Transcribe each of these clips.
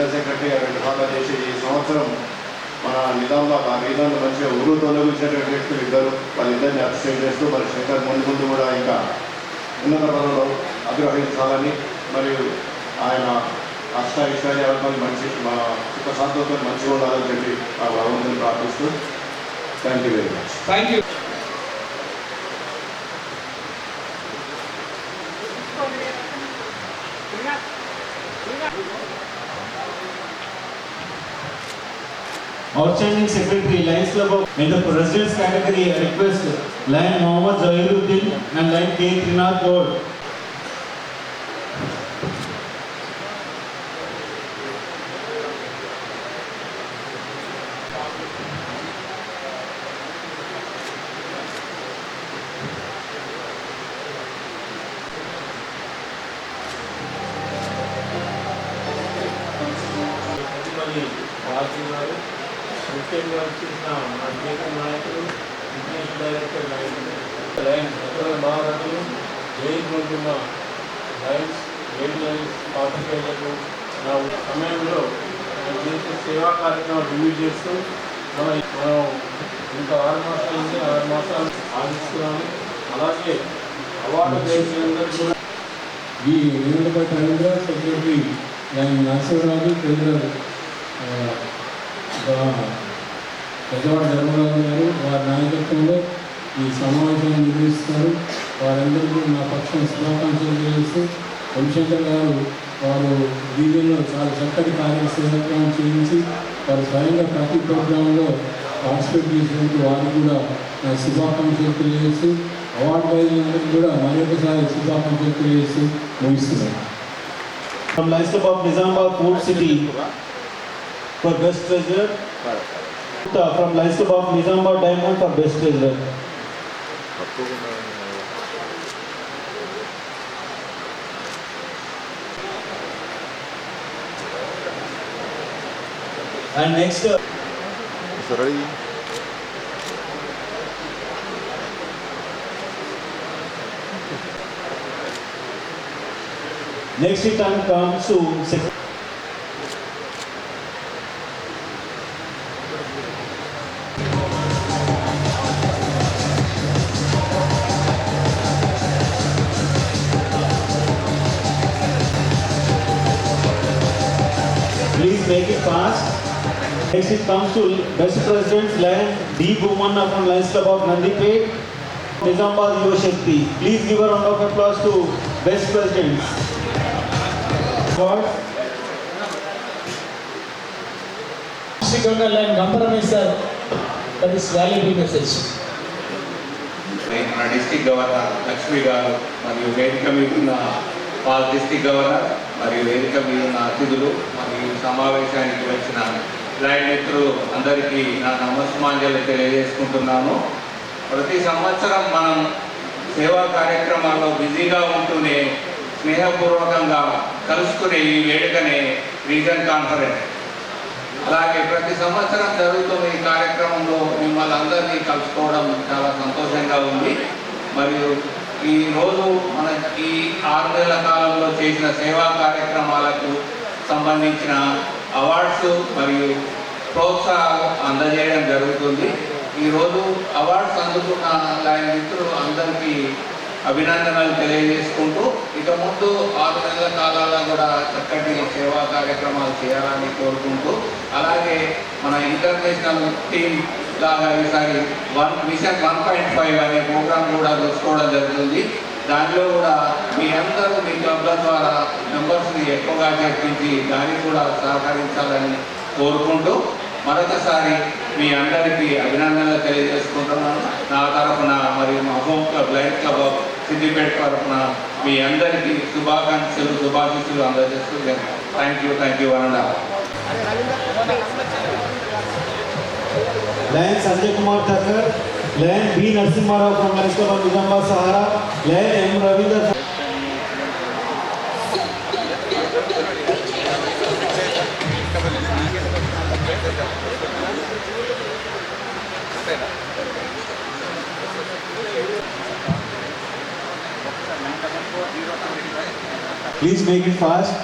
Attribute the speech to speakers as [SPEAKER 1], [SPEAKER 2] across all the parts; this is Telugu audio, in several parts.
[SPEAKER 1] జనరల్ సెక్రటరీ 2 సార్లు చేసి ఈ సంవత్సరం మన నిజామాబాద్ ఆ రీజన్లో మంచిగా ఊరుతోనే కూర్చున్నటువంటి వ్యక్తులు ఇద్దరు, వాళ్ళిద్దరిని అప్రిషియేట్ చేస్తూ మరి శంకర్ ముందు కూడా ఇంకా ఉన్నత పదవులు అధిరోహించాలని మరియు ఆయన అష్టాయిశ్వర్యాలతో మంచి సుఖ శాంతితో మంచిగా ఉండాలని చెప్పి ఆ భగవంతుని ప్రార్థిస్తూ thank you very much.
[SPEAKER 2] Thank you.
[SPEAKER 3] Outstanding Secretary, Lions Club of in the President's category, I request Lion Mohammad Zahiruddin and Lion K. Trinath Gold.
[SPEAKER 4] ముఖ్యంగా వచ్చేసిన మా చేతి నాయకులు, బిజినెస్ డైరెక్టర్ నాయకులు, లయన్స్ ఇతర మహారాజులు, జైలుకుంటున్న లయన్స్ పాత్రికేయులకు నా సమయంలో చేసే సేవా కార్యక్రమాలు రివ్యూ చేస్తూ మనం ఇంకా 6 మాసాల నుంచి 6 మాసాలు ఆశిస్తున్నాము. అలాగే అవార్డు చేసినందరూ కూడా
[SPEAKER 5] ఈ వేములపేట రవీంద్ర సెక్రటరీ నరసింహరాజు కేంద్ర పెద్దవాడ ధర్మరాజు గారు వారి నాయకత్వంలో ఈ సమావేశాన్ని నిర్వహిస్తారు. వారందరికీ నా పక్షం శుభాకాంక్షలు తెలియజేస్తూ వంశంకర్ గారు వారు వీధుల్లో చాలా చక్కటి కార్యక్రమం చేయించి వారు స్వయంగా ప్రతి ప్రోగ్రాంలో పార్టిసిపేట్ చేసినందుకు వారికి కూడా నా శుభాకాంక్షలు తెలియజేస్తూ అవార్డు వైద్యులందరికీ కూడా మరొకసారి శుభాకాంక్షలు తెలియజేస్తూ ముగిస్తున్నారు.
[SPEAKER 3] From Lions Club of Nizamabad Port City for Best Treasurer. From Lions Club of Nizamabad Diamond for Best Treasurer. And next.
[SPEAKER 1] Sorry.
[SPEAKER 3] Next time comes to please make it fast. Next it comes to Best President's Lion D. Bhumanna from Lions Club of Nandipet, Nizamabad Yuva Shakti. Please give a round of applause to Best Presidents.
[SPEAKER 2] Line compromiser that is valuable message.
[SPEAKER 6] మన డిస్ట్రిక్ట్ గవర్నర్ లక్ష్మి గారు మరియు వేదిక మీద ఉన్న పాల్ డిస్ట్రిక్ట్ గవర్నర్ మరియు వేదిక మీద ఉన్న అతిథులు మరియు సమావేశానికి వచ్చిన లైన్ మిత్రులు అందరికీ నా నమస్మాంజలి తెలియజేసుకుంటున్నాను. ప్రతి సంవత్సరం మనం సేవా కార్యక్రమాల్లో బిజీగా ఉంటూనే స్నేహపూర్వకంగా కలుసుకునే ఈ వేడుకనే రీజన్ కాన్ఫరెన్స్. అలాగే ప్రతి సంవత్సరం జరుగుతున్న ఈ కార్యక్రమంలో మిమ్మల్ని అందరినీ కలుసుకోవడం చాలా సంతోషంగా ఉంది. మరియు ఈరోజు మన ఈ 6 నెలల కాలంలో చేసిన సేవా కార్యక్రమాలకు సంబంధించిన అవార్డ్స్ మరియు ప్రోత్సాహాలు అందజేయడం జరుగుతుంది. ఈరోజు అవార్డ్స్ అందుకున్న లైన్ మిత్రులు అందరికీ అభినందనలు తెలియజేసుకుంటూ ఇక ముందు 6 నెలల కాలాల్లో కూడా చక్కటి సేవా కార్యక్రమాలు చేయాలని కోరుకుంటూ, అలాగే మన ఇంటర్నేషనల్ టీమ్ లాగా ఈసారి మిషన్ 1.5 అనే ప్రోగ్రాం కూడా చూసుకోవడం జరుగుతుంది. దానిలో కూడా మీ అందరూ మీ క్లబ్ల ద్వారా మెంబర్స్ని ఎక్కువగా చేర్పించి దానికి కూడా సహకరించాలని కోరుకుంటూ మరొకసారి మీ అందరికీ అభినందనలు తెలియజేసుకుంటున్నాను. నా తరఫున మరియు మా home club lion club of Siddipet తరఫున మీ అందరికీ శుభాశీస్సులు అందజేస్తూ థ్యాంక్ యూ అనండా.
[SPEAKER 3] Lion Sanjay Kumar Thakur, Lion B. Narasimha Rao from Lions Club of Nizamabad Sahara, Lion M. Ravindra. Please make it fast.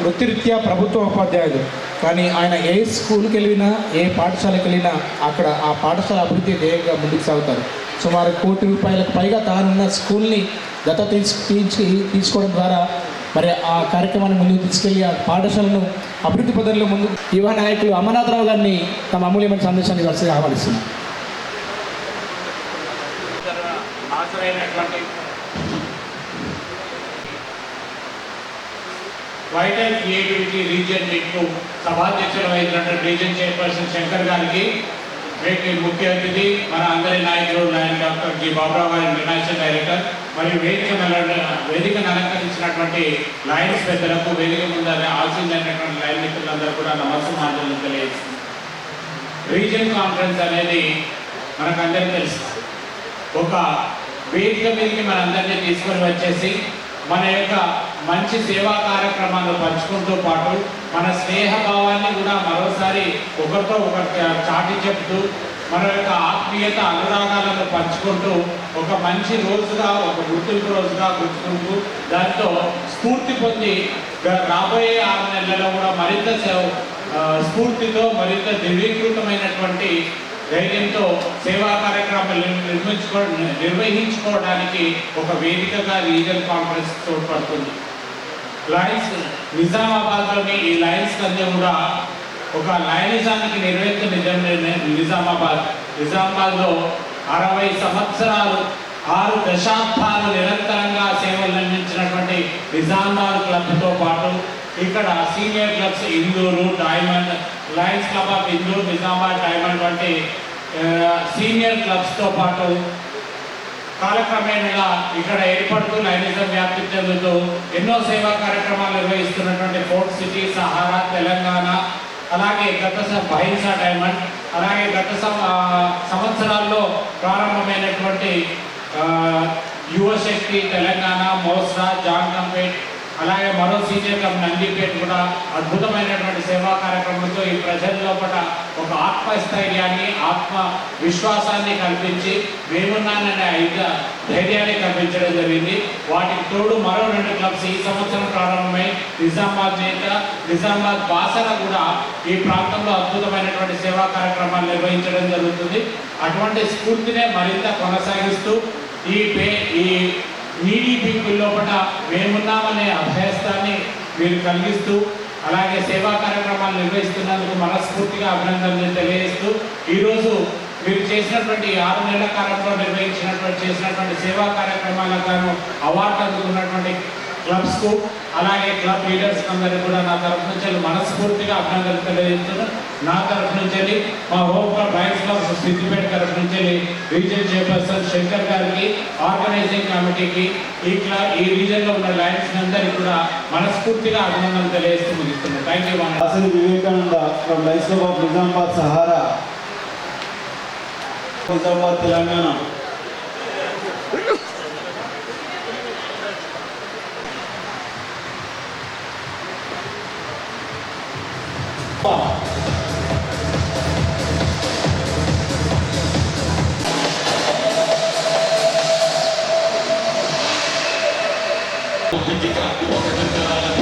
[SPEAKER 7] వృత్తిరీత్యా ప్రభుత్వ ఉపాధ్యాయుడు, కానీ ఆయన ఏ స్కూల్కి వెళ్ళినా ఏ పాఠశాలకు వెళ్ళినా అక్కడ ఆ పాఠశాల అభివృద్ధి ధ్యేయంగా ముందుకు సాగుతారు. సుమారు ₹1,00,00,000 పైగా తానున్న స్కూల్ని దత్తత తీసుకోవడం ద్వారా మరి ఆ కార్యక్రమాన్ని ముందుకు తీసుకెళ్లి ఆ పాఠశాలను అభివృద్ధి పదంలో ముందు యువ నాయకులు అమర్నాథరావు గారిని తమ అమూల్యమైన సందేశాన్ని వరుసగా ఆహ్వానిస్తున్నారు.
[SPEAKER 8] హాజరైనటువంటి వైటల్ క్రియేటివిటీ రీజియన్ మీట్కు సభాధ్యక్షులు అయినటువంటి రీజియన్ చైర్పర్సన్ శంకర్ గారికి, వీటికి ముఖ్య అతిథి మన అందరి నాయకులు లయన్ డాక్టర్ జి బాబురావు గారి ఇంటర్నేషనల్ డైరెక్టర్, మరియు వేదికను అలంకరించినటువంటి లయన్స్ పెద్దలకు, వేదిక ముందు ఆశీర్వదించినటువంటి లయన్ మిత్రులందరూ కూడా నమస్కారాలు తెలియజేస్తుంది. రీజియన్ కాన్ఫరెన్స్ అనేది మనకందరికీ తెలుసు. ఒక వేదిక మీదకి మనందరినీ తీసుకొని వచ్చేసి మన యొక్క మంచి సేవా కార్యక్రమాలను పంచుకుంటూ పాటు మన స్నేహభావాన్ని కూడా మరోసారి ఒకరితో ఒకరు చాటి చెప్తూ మన యొక్క ఆత్మీయత అనురాగాలను పంచుకుంటూ ఒక మంచి రోజుగా, ఒక గుర్తింపు రోజుగా గుర్తుకుంటూ దాంతో స్ఫూర్తి పొంది రాబోయే 6 నెలల్లో కూడా మరింత స్ఫూర్తితో మరింత ధృవీకృతమైనటువంటి ధైర్యంతో సేవా కార్యక్రమాలు నిర్వహించుకోవడానికి ఒక వేదికగా రీజనల్ కాన్ఫరెన్స్ తోడ్పడుతుంది. లయన్స్ నిజామాబాద్లోని ఈ లయన్స్ కంటే కూడా ఒక లయనిజానికి నిజామాబాద్లో 60 సంవత్సరాలు 6 దశాబ్దాలు నిరంతరంగా సేవలు అందించినటువంటి నిజామాబాద్ క్లబ్తో పాటు ఇక్కడ senior clubs Indur, diamond, Lions club of Indur, Nizamabad, diamond వంటి సీనియర్ క్లబ్స్తో పాటు కాలక్రమేణా ఇక్కడ ఏర్పడుతూ లయనిజం వ్యాప్తి చెందుతూ ఎన్నో సేవా కార్యక్రమాలు నిర్వహిస్తున్నటువంటి ఫోర్ట్ సిటీ, సహారా, తెలంగాణ, అలాగే బహిన్సా డైమండ్, అలాగే గత సంవత్సరాల్లో ప్రారంభమైనటువంటి యువశక్తి తెలంగాణ, మోస్రా, జాంకంపేట్, అలాగే మరో సీనియర్ క్లబ్ నందిపేట్ కూడా అద్భుతమైనటువంటి సేవా కార్యక్రమంతో ఈ ప్రజల లోపల ఒక ఆత్మస్థైర్యాన్ని, ఆత్మ విశ్వాసాన్ని కల్పించి మేమున్నాననే ధైర్యాన్ని కల్పించడం జరిగింది. వాటికి తోడు మరో 2 క్లబ్స్ ఈ సంవత్సరం ప్రారంభమై నిజామాబాద్ నేత, నిజామాబాద్ బాసర కూడా ఈ ప్రాంతంలో అద్భుతమైనటువంటి సేవా కార్యక్రమాలు నిర్వహించడం జరుగుతుంది. అటువంటి స్ఫూర్తినే మరింత కొనసాగిస్తూ ఈ నీడీ పీపుల్ లోపల మేమున్నామనే అభయస్థాన్ని మీరు కలిగిస్తూ, అలాగే సేవా కార్యక్రమాలు నిర్వహిస్తున్నందుకు మనస్ఫూర్తిగా అభినందనలు తెలియజేస్తూ, ఈరోజు మీరు చేసినటువంటి 6 నెలల కాలంలో చేసినటువంటి సేవా కార్యక్రమాలకు గాను అవార్డు అందుకున్నటువంటి క్లబ్స్కు, అలాగే క్లబ్ లీడర్స్ అందరికీ కూడా నా తరఫు నుంచి మనస్ఫూర్తిగా అభినందనలు తెలియజేస్తున్నాను. నా తరఫు నుంచి మా home club Lions club Siddipet తరఫు నుంచి రీజన్ చైర్పర్సన్ శంకర్ గారికి, ఆర్గనైజింగ్ కమిటీకి, ఈ రీజన్లో ఉన్న లయన్స్ అందరికీ కూడా మనస్ఫూర్తిగా అభినందనలు తెలియజేస్తూ ముగిస్తున్నాను. Thank you.
[SPEAKER 3] Asani Vivekananda from Lions Club of Nizamabad, Sahara, Nizamabad, Telangana.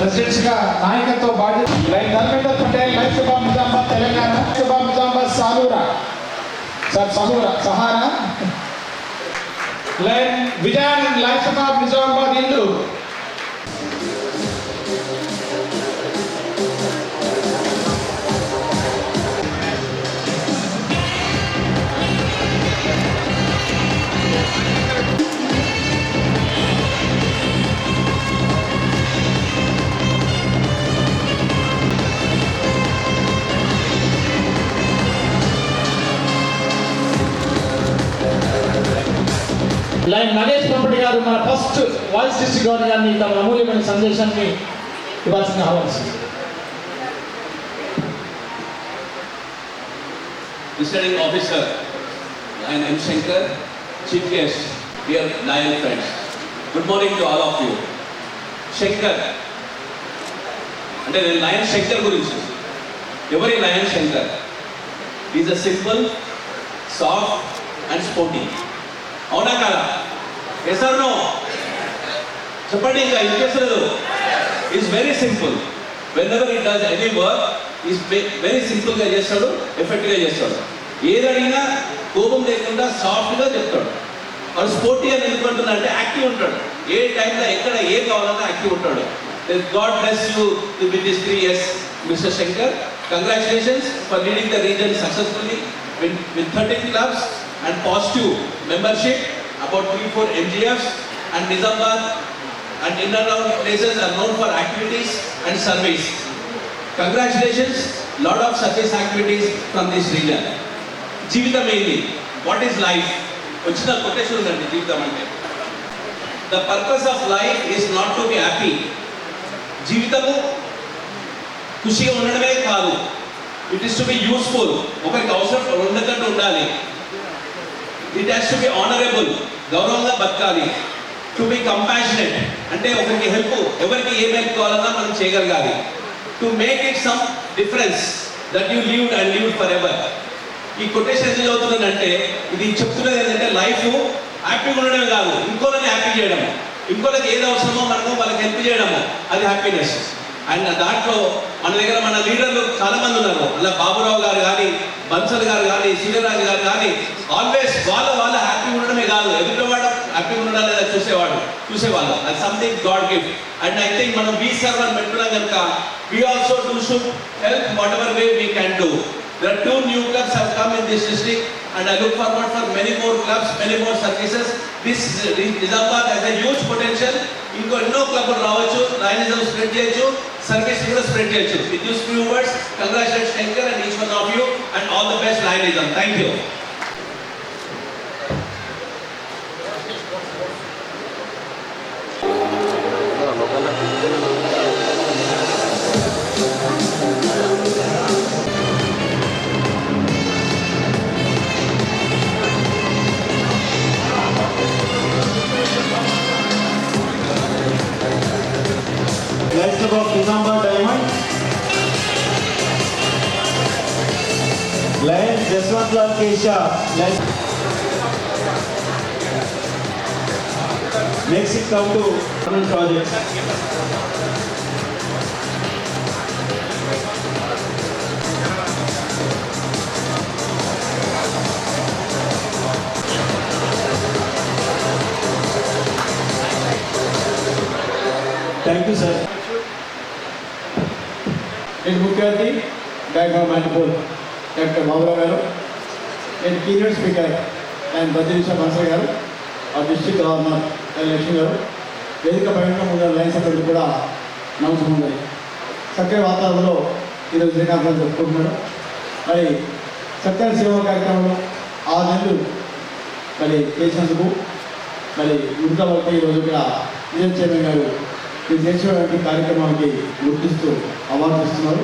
[SPEAKER 7] Presidents గా నాయకత్వ బాధ్యత లైన్ ధర్మేందర్ పటేల్, లైన్ సభా నిజామాబాద్ తెలంగాణ, సభా Nizamabad Sahara, line Vijayan, line సభా నిజామాబాద్ ఇందూరు. లైన్ నగేష్ పంపటి గారు మన ఫస్ట్ వాయిస్ డిస్ట్రిక్ట్ గవర్నర్ గారిని తమ అమూల్యమైన సందేశాన్ని ఇవ్వాల్సిన ఆహ్వానిస్తుంది.
[SPEAKER 9] Presiding Officer and M. Shankar, Chief Guest, dear Lion friends. Good morning to all of you. Shankar, అంటే నేను లయన్ శంకర్ గురించి, ఎవరి lion Shankar? Is a simple, soft and sporty. అవునా కదా? Yes or no? చెప్పండి, ఇంకా ఇంకేసలేదు. Is very simple, whenever he does any work, he's very simple గా చేస్తాడు, ఎఫెక్టివ్గా చేస్తాడు. ఏదడిగినా కోపం లేకుండా సాఫ్ట్గా చెప్తాడు. వాడు స్పోర్టీ అని ఎందుకుంటున్నా అంటే యాక్టివ్ ఉంటాడు. ఏ టైంలో ఎక్కడ ఏ కావాలన్నా యాక్టివ్ ఉంటాడు. God bless you with these 3 years, Mr. Shankar. Congratulations for leading the region successfully with 13 clubs and positive membership, about 3-4 MGFs, and Nizamabad and in and around places are known for activities and service. Congratulations, lot of service activities from this region. జీవితం ఏంటి? What is life? వచ్చిన కొటేషన్ ఉందండి జీవితం అంటే. The purpose of life is not to be happy. జీవితము ఖుషిగా ఉండడమే కాదు, it is to be useful. ఒకరికి అవసరం ఉండకంటూ ఉండాలి. It has to be honourable, గౌరవంగా బతకాలి. టు బి కంపాషనేట్ అంటే ఒకరికి హెల్ప్, ఎవరికి ఏం హెల్ప్ కావాలన్నా మనం చేయగలగాలి. To make it some difference that you lived and lived for ever. ఈ కొటేషన్ ఎందుకు చదువుతున్నానంటే ఇది చెప్తున్నది ఏంటంటే లైఫ్ హ్యాపీగా ఉండడమే కాదు, ఇంకోళ్ళని హ్యాపీ చేయడము, ఇంకోళ్ళకి ఏది అవసరమో మనము వాళ్ళకి హెల్ప్ చేయడము, అది హ్యాపీనెస్. అండ్ దాంట్లో మన దగ్గర మన లీడర్లు చాలా మంది ఉన్నారు. అలా బాబురావు గారు కానీ, బన్సల్ గారు కానీ, సూర్యరాజు గారు కానీ, ఆల్వేస్ వాళ్ళ హ్యాపీ ఉండడమే కాదు, ఎదుటివాడు హ్యాపీ ఉండడం లేదా చూసేవాళ్ళు. అది something God gift. And I think మనం వీ సర్వ్ అని పెట్టుకున్నాం కనుక we also should help what ever way we can do. There are 2 new clubs have come in this district and I look forward for many more clubs, many more services. This Nizamabad has a huge potential. ఇంకో ఎన్నో క్లబ్లు రావచ్చు, లయనిజం స్ప్రెడ్ చేయొచ్చు, సర్వీస్ కూడా స్ప్రెడ్ చేయొచ్చు. With these few words, congratulations Shankar and each one of you and all the best Lionism. Thank you.
[SPEAKER 3] Lions Club of Nizamabad Diamond, Lions Jaswant Lal Kesha. Next it come to project. Thank you, sir.
[SPEAKER 10] నేను ముఖ్య అతిథి డాక్టర్ మాటిపూర్ డాక్టర్ బాబురావు గారు, నేను కీనోట్ స్పీకర్ అండ్ బద్రీషా బన్సల్ గారు, ఆ డిస్ట్రిక్ట్ గవర్నర్ లక్ష్మి గారు, వేదిక పైన ముందు లైన్ సభ్యులు కూడా నమస్కారం ఉంది. చక్కని వాతావరణంలో ఈరోజు శ్రీకాకుళం జరుపుకుంటున్నాడు. మరి చక్కని సేవా కార్యక్రమంలో 6 నెలలు మరి చేసినందుకు మరి ఉడత వరకు ఈరోజు ఇక్కడ విజయ్ చైర్మన్ గారు ఈ చేసేటువంటి కార్యక్రమానికి గుర్తిస్తూ అవార్డు ఇస్తున్నారు.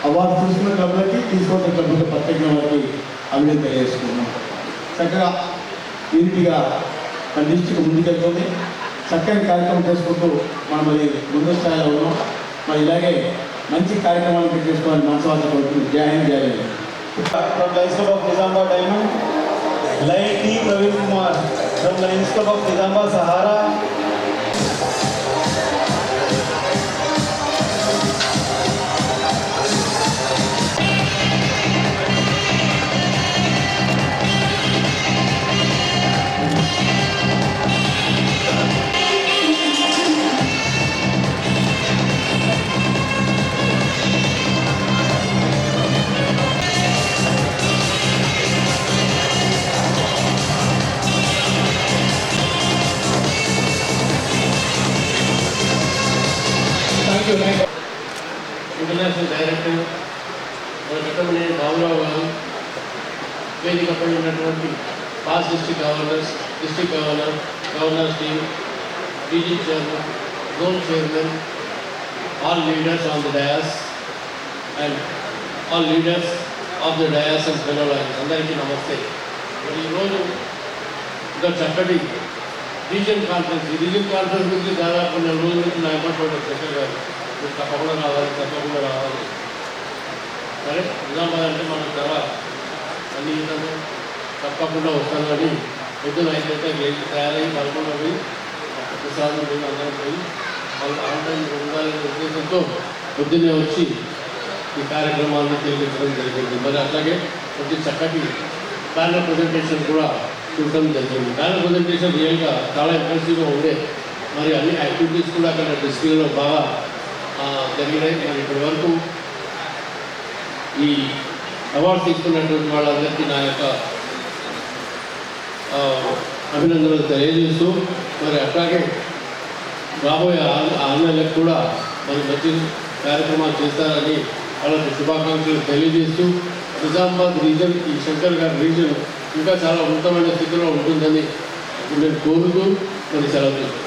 [SPEAKER 10] అవార్డు తీసుకున్న క్లబ్లకి, తీసుకోవడం క్లబ్లకి ప్రత్యేకంగా వారికి అభివృద్ధి తెలియజేసుకుంటున్నాం. చక్కగా యూనిటీగా మన డిస్ట్రిక్ట్ ముందుకెళ్తుంది. చక్కని కార్యక్రమం చేసుకుంటూ మనం మరి ముందు స్థాయిలో ఉన్నాం. మరి ఇలాగే మంచి కార్యక్రమాలు పెట్టేసుకోవాలని మనసువాస కోరుతుంది. జై హింద్, జై Hind.
[SPEAKER 3] From Lions Club of Nizamabad Diamond, Lion T. Praveen Kumar. From Lions Club of Nizamabad Sahara,
[SPEAKER 4] international director మన గతంలో బాబురావు గారు, వేదికపై ఉన్నటువంటి pass district governors, district governors team, DG chairman, zone chairman, all leaders on the dais and all leaders of the dais and fellow Lions అందరికీ నమస్తే. మరి ఈరోజు ఇంకా చక్కటి రీజన్ కాన్ఫరెన్స్ గురించి దాదాపు 4 రోజుల నుంచి నా ఏమంటాడు శేఖర్ గారు, మీరు తప్పకుండా రావాలి. సరే, నిజామాబాద్ అంటే మనకు చాలా అన్ని విధంగా తప్పకుండా వస్తాను కానీ పొద్దున 5 గంటలకు తయారయ్యి 11 పోయి ప్రసాదం పోయి అందరం పోయి వాళ్ళు ఆన్లైన్ ఉండాలనే ఉద్దేశంతో పొద్దున్నే వచ్చి ఈ కార్యక్రమాలను తెలియజేయడం జరిగింది. మరి అట్లాగే ప్రతి చక్కటి ప్యానల్ ప్రజెంటేషన్ కూడా చూడటం జరిగింది. ప్యానల్ ప్రజెంటేషన్ రియల్గా చాలా ఇంట్రెస్టింగ్గా ఉండే. మరి అన్ని యాక్టివిటీస్ కూడా అక్కడ డిస్ట్రిక్ట్లో బాగా జరిగినాయి. మరి ఇప్పటి వరకు ఈ అవార్డు తీసుకున్నటువంటి వాళ్ళందరికీ నా యొక్క అభినందనలు తెలియజేస్తూ మరి అట్లాగే రాబోయే 6 నెలలకు కూడా మరి మంచి కార్యక్రమాలు చేస్తారని వాళ్ళకి శుభాకాంక్షలు తెలియజేస్తూ నిజామాబాద్ రీజన్, ఈ శంకర్ గారి రీజన్ ఇంకా చాలా ఉన్నతమైన స్థితిలో ఉంటుందని నేను కోరుతూ మరి సెలవు
[SPEAKER 3] తీసుకుంటాను.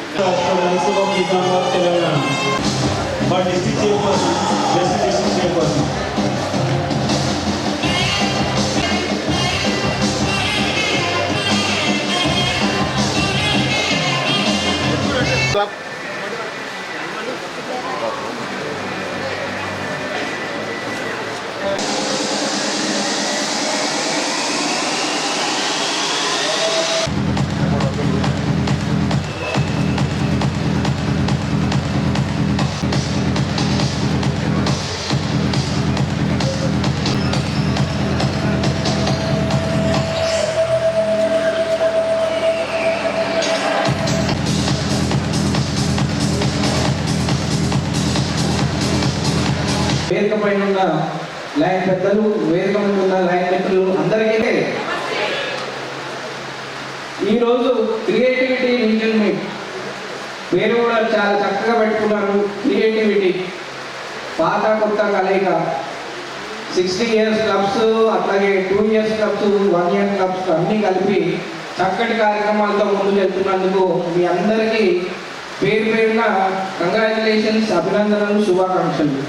[SPEAKER 2] వేదిక పైన ఉన్న లైన్ పెద్దలు, వేదిక మీద ఉన్న లైన్ మిత్రులు అందరికీ ఈరోజు క్రియేటివిటీ రీజన్ మీట్ పేరు కూడా చాలా చక్కగా పెట్టుకున్నారు. క్రియేటివిటీ పాత కొత్త కలయిక 60 years క్లబ్స్, అట్లాగే 2 years క్లబ్స్, 1 year క్లబ్స్ అన్నీ కలిపి చక్కటి కార్యక్రమాలతో ముందుకు వెళ్తున్నందుకు మీ అందరికీ పేరు పేరున కంగ్రాచులేషన్స్, అభినందనలు, శుభాకాంక్షలు.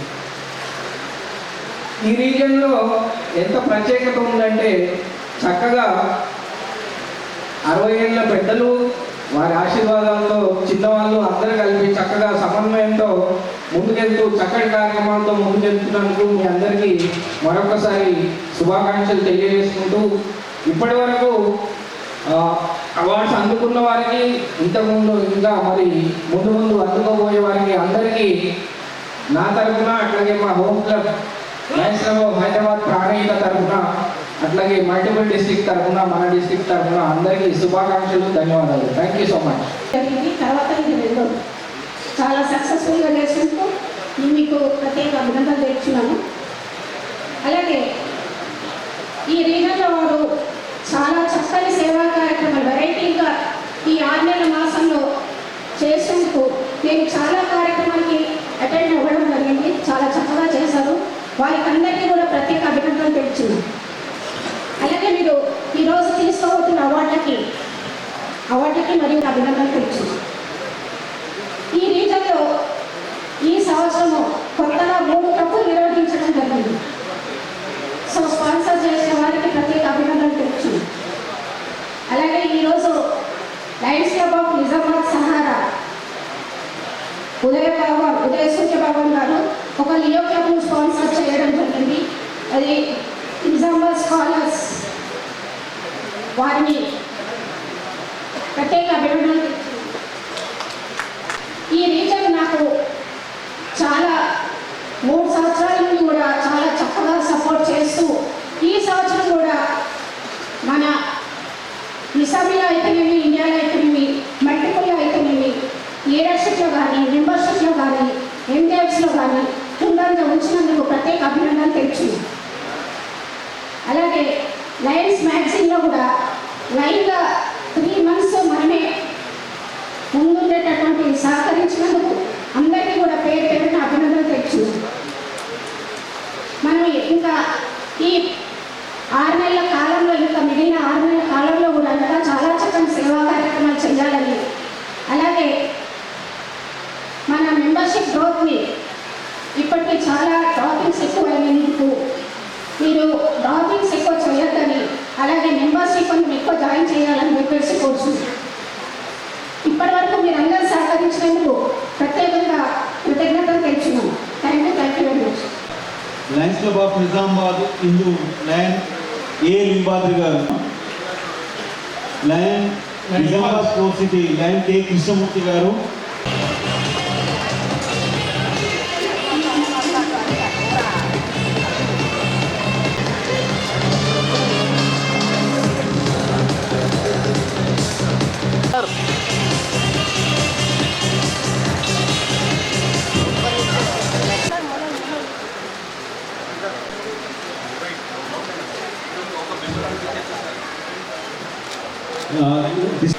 [SPEAKER 2] ఈ రీజియన్లో ఎంత ప్రత్యేకత ఉందంటే చక్కగా 60 ఏళ్ళ పెద్దలు వారి ఆశీర్వాదాలతో చిన్నవాళ్ళు అందరూ కలిపి చక్కగా సమన్వయంతో ముందుకెళ్తూ చక్కటి కార్యక్రమాలతో ముందుకెళ్తున్నందుకు మీ అందరికీ మరొకసారి శుభాకాంక్షలు తెలియజేసుకుంటూ ఇప్పటి వరకు అవార్డ్స్ అందుకున్న వారికి, ఇంతకుముందు ఇంకా మరి ముందు అందుకోబోయే వారికి అందరికీ నా తరఫున, అట్లాగే మా home club Lions club of Hyderabad Pranahita తరఫున, అట్లాగే మల్టిపుల్ డిస్ట్రిక్ట్ తరఫున, మన డిస్ట్రిక్ట్ తరఫున అందరికీ శుభాకాంక్షలు, ధన్యవాదాలు. Thank you so much.
[SPEAKER 11] తర్వాత ఇది రెండో చాలా సక్సెస్ఫుల్గా చేసినందుకు మీకు ప్రత్యేక అభినందనలు తెచ్చున్నాను. అలాగే ఈ రీజన్లో వారు చాలా చక్కని సేవా కార్యక్రమాలు వెరైటీగా ఈ 6 నెలల మాసంలో చేసేందుకు నేను చాలా కార్యక్రమాలకి అటెండ్ అవ్వడం జరిగింది. చాలా చక్కగా చేశారు. వారికి అందరికీ కూడా ప్రత్యేక అభినందనలు తెలుస్తున్నాను. అలాగే మీరు ఈరోజు తీసుకోబోతున్న అవార్డులకి మరియు అభినందనలు తెలుస్తున్నాను. ఈ రీజన్లో ఈ సంవత్సరము కొత్తగా 3 కప్పులు నిర్వహించడం జరిగింది. సో స్పాన్సర్ చేసిన వారికి ప్రత్యేక అభినందనలు తెలుస్తున్నాను. అలాగే ఈరోజు lions club of Nizamabad Sahara ఉదయ సూర్యబాబన్ గారు ఒక లియో క్లబ్ను స్పాన్సర్ చేయడం జరిగింది. అది నిజామాబాద్ స్కాలర్స్, వారిని ప్రత్యేక అభినందనలు. ఈ రీజన్ నాకు చాలా 3 సంవత్సరాల నుండి కూడా చాలా చక్కగా సపోర్ట్ చేస్తూ ఈ సంవత్సరం కూడా మన నిజామీలో అయితేనేమి, ఇండియాలో అయితేనేమి, మల్టిపుల్లో అయితేనేమి, లీడర్షిప్లో కానీ, మెంబర్షిప్లో కానీ, ఎండిఎఫ్స్లో కానీ ముందంగా ఉంచినందుకు ప్రత్యేక అభినందనలు తెలుస్తుంది. అలాగే లయన్స్ మ్యాగజైన్లో కూడా లైన్గా 3 months మనమే ముందుండేటటువంటి సహకరించినందుకు అందరికీ కూడా పేరు పేరున అభినందనలు తెలుస్తుంది. మనం ఇంకా ఈ 6 నెలల కాలంలో, ఇంకా మిగిలిన 6 నెలల కాలంలో కూడా ఇంకా చాలా చక్కని సేవా కార్యక్రమాలు చేయాలని, అలాగే మన మెంబర్షిప్ గ్రోత్ని ఇప్పటికీ చాలా డ్రాపింగ్స్ ఎక్కువైనందుకు మీరు డ్రాపింగ్స్ ఎక్కువ చేయొద్దని, అలాగే మెంబర్షిప్ ఎక్కువ జాయిన్ చేయాలని చెప్పేసి కోరుతుంది. ఇప్పటి వరకు మీరు అందరూ సహకరించినందుకు ప్రత్యేకంగా కృతజ్ఞతలు తెలుసుకున్నాను. Thank you very much.
[SPEAKER 3] Lions club of Nizamabad Indu lion A Limbadri గారు, lion Nizamabad sports city lion K Krishnamurthy గారు, This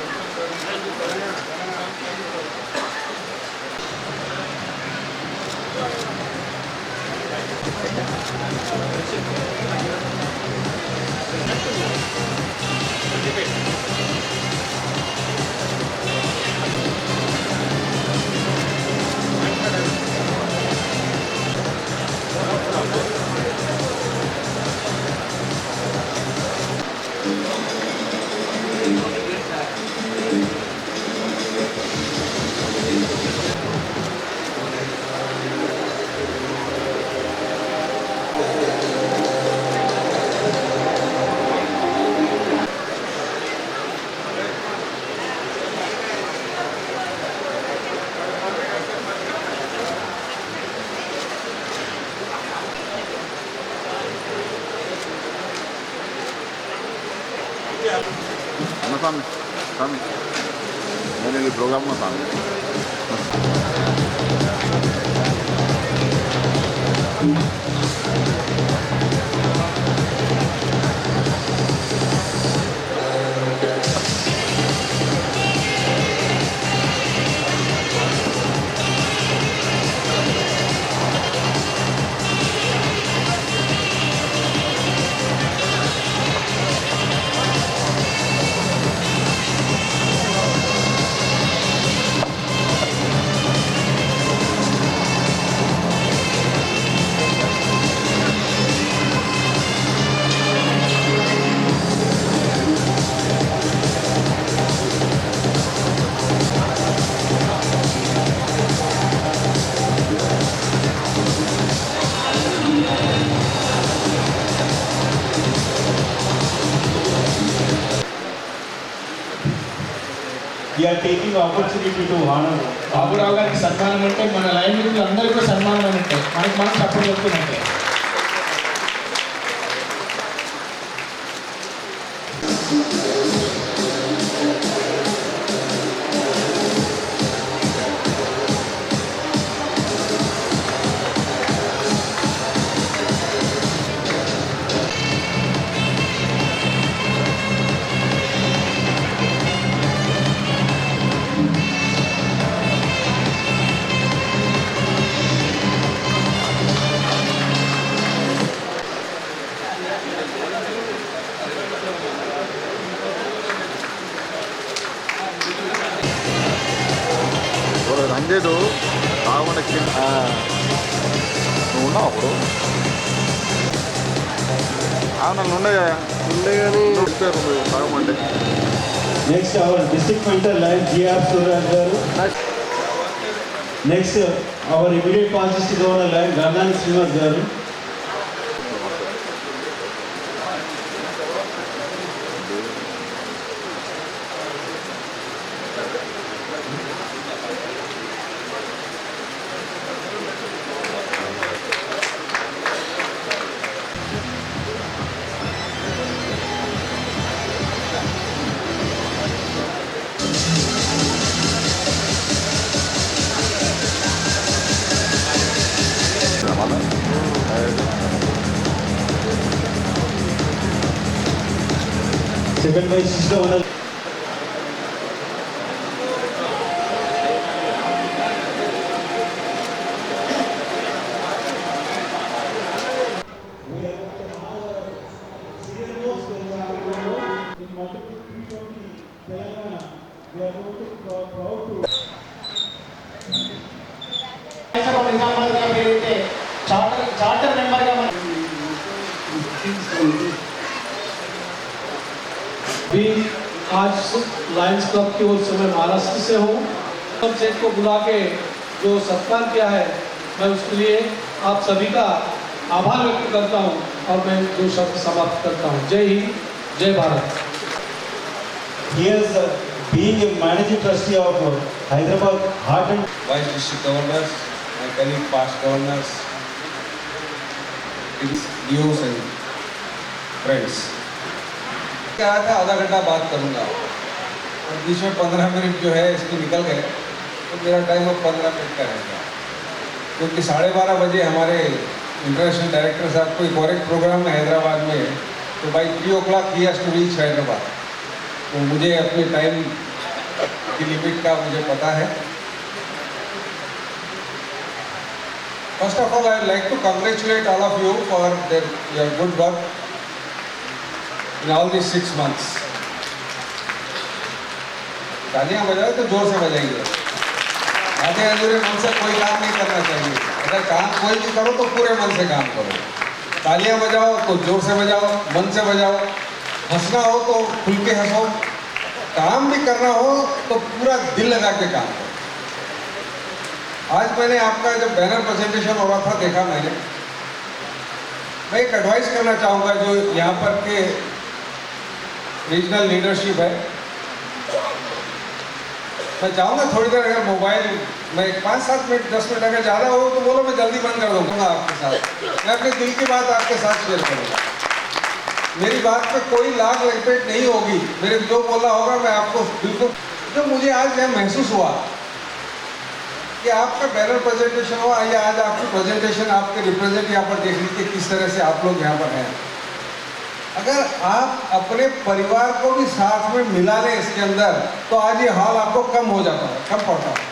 [SPEAKER 1] मैंने प्रोग्राम में
[SPEAKER 3] we are taking opportunity to honor
[SPEAKER 7] Baburao గారికి సన్మానం అంటే మన లైన్ అందరికీ కూడా సన్మానం అని ఉంటాయి, మనకి మనం సపోర్ట్ చెప్తున్నట్టే.
[SPEAKER 1] రంజేదు బాగుండే నువ్వు ఉన్నావు అప్పుడు నన్ను ఉండే కానీ బాగుండే.
[SPEAKER 3] next our district mentor like G.R. Suraj garu. Next our immediate past district governor like Gardani Srinivas garu. Second by Sri Governor. Charter మెంబర్గా
[SPEAKER 5] भी आज लायंस क्लब की ओर से मैं महाराष्ट्र से हूँ। सेठ को बुला के जो सत्कार किया है मैं उसके लिए आप सभी का आभार व्यक्त करता हूँ और मैं जो शब्द समाप्त करता हूँ। जय हिंद, जय Bharat.
[SPEAKER 3] He is being a managing trustee of Hyderabad Heart and
[SPEAKER 12] Vice District Governors, my colleague past governors, DOs and friends. कहा था आधा घंटा बात करूंगा और बीच में 15 मिनट जो है इसकी निकल गए तो मेरा टाइम अब 15 मिनट का रहेगा, क्योंकि 12:30 बजे हमारे इंटरनेशनल डायरेक्टर साहब को एक और एक प्रोग्राम में हैदराबाद में तो बाई 3 o'clock ही हैज़ टू रीच हैदराबाद। तो मुझे अपने टाइम की लिमिट का मुझे पता है। First of all I would like to congratulate all of you for your good work in all this 6 months। तालियां बजाओ तो जोर से बजाइए। आधे अधूरे मन से कोई काम नहीं करना चाहिए। अगर काम कोई भी करो तो पूरे मन से काम करो। तालियां बजाओ तो जोर से बजाओ, मन से बजाओ। हंसना हो तो खुल के हंसो। काम भी करना हो तो पूरा दिल लगा के काम करो। आज मैंने आपका जब बैनर प्रेजेंटेशन हो रहा था देखा मैंने। मैं एक एडवाइस करना चाहूँगा जो यहाँ पर के रीजनल लीडरशिप है। मैं चाहूँगा थोड़ी देर अगर मोबाइल मैं 5-7 मिनट 10 मिनट अगर ज़्यादा हो तो बोलो, मैं जल्दी बंद कर दूँगा आपके साथ। मैं अपने दिल की बात आपके साथ शेयर करूँगा। मेरी बात पे कोई लाग लपेट नहीं होगी। मेरे जो बोला होगा मैं आपको बिल्कुल। जो मुझे आज यह महसूस हुआ कि आपका बैनर प्रेजेंटेशन हुआ या आज आपकी प्रेजेंटेशन आपके रिप्रेजेंट यहाँ पर देख लीजिए किस तरह से आप लोग यहाँ पर हैं। अगर आप अपने परिवार को भी साथ में मिला लें इसके अंदर तो आज ये हॉल आपको कम हो जाता है, कम पड़ता है।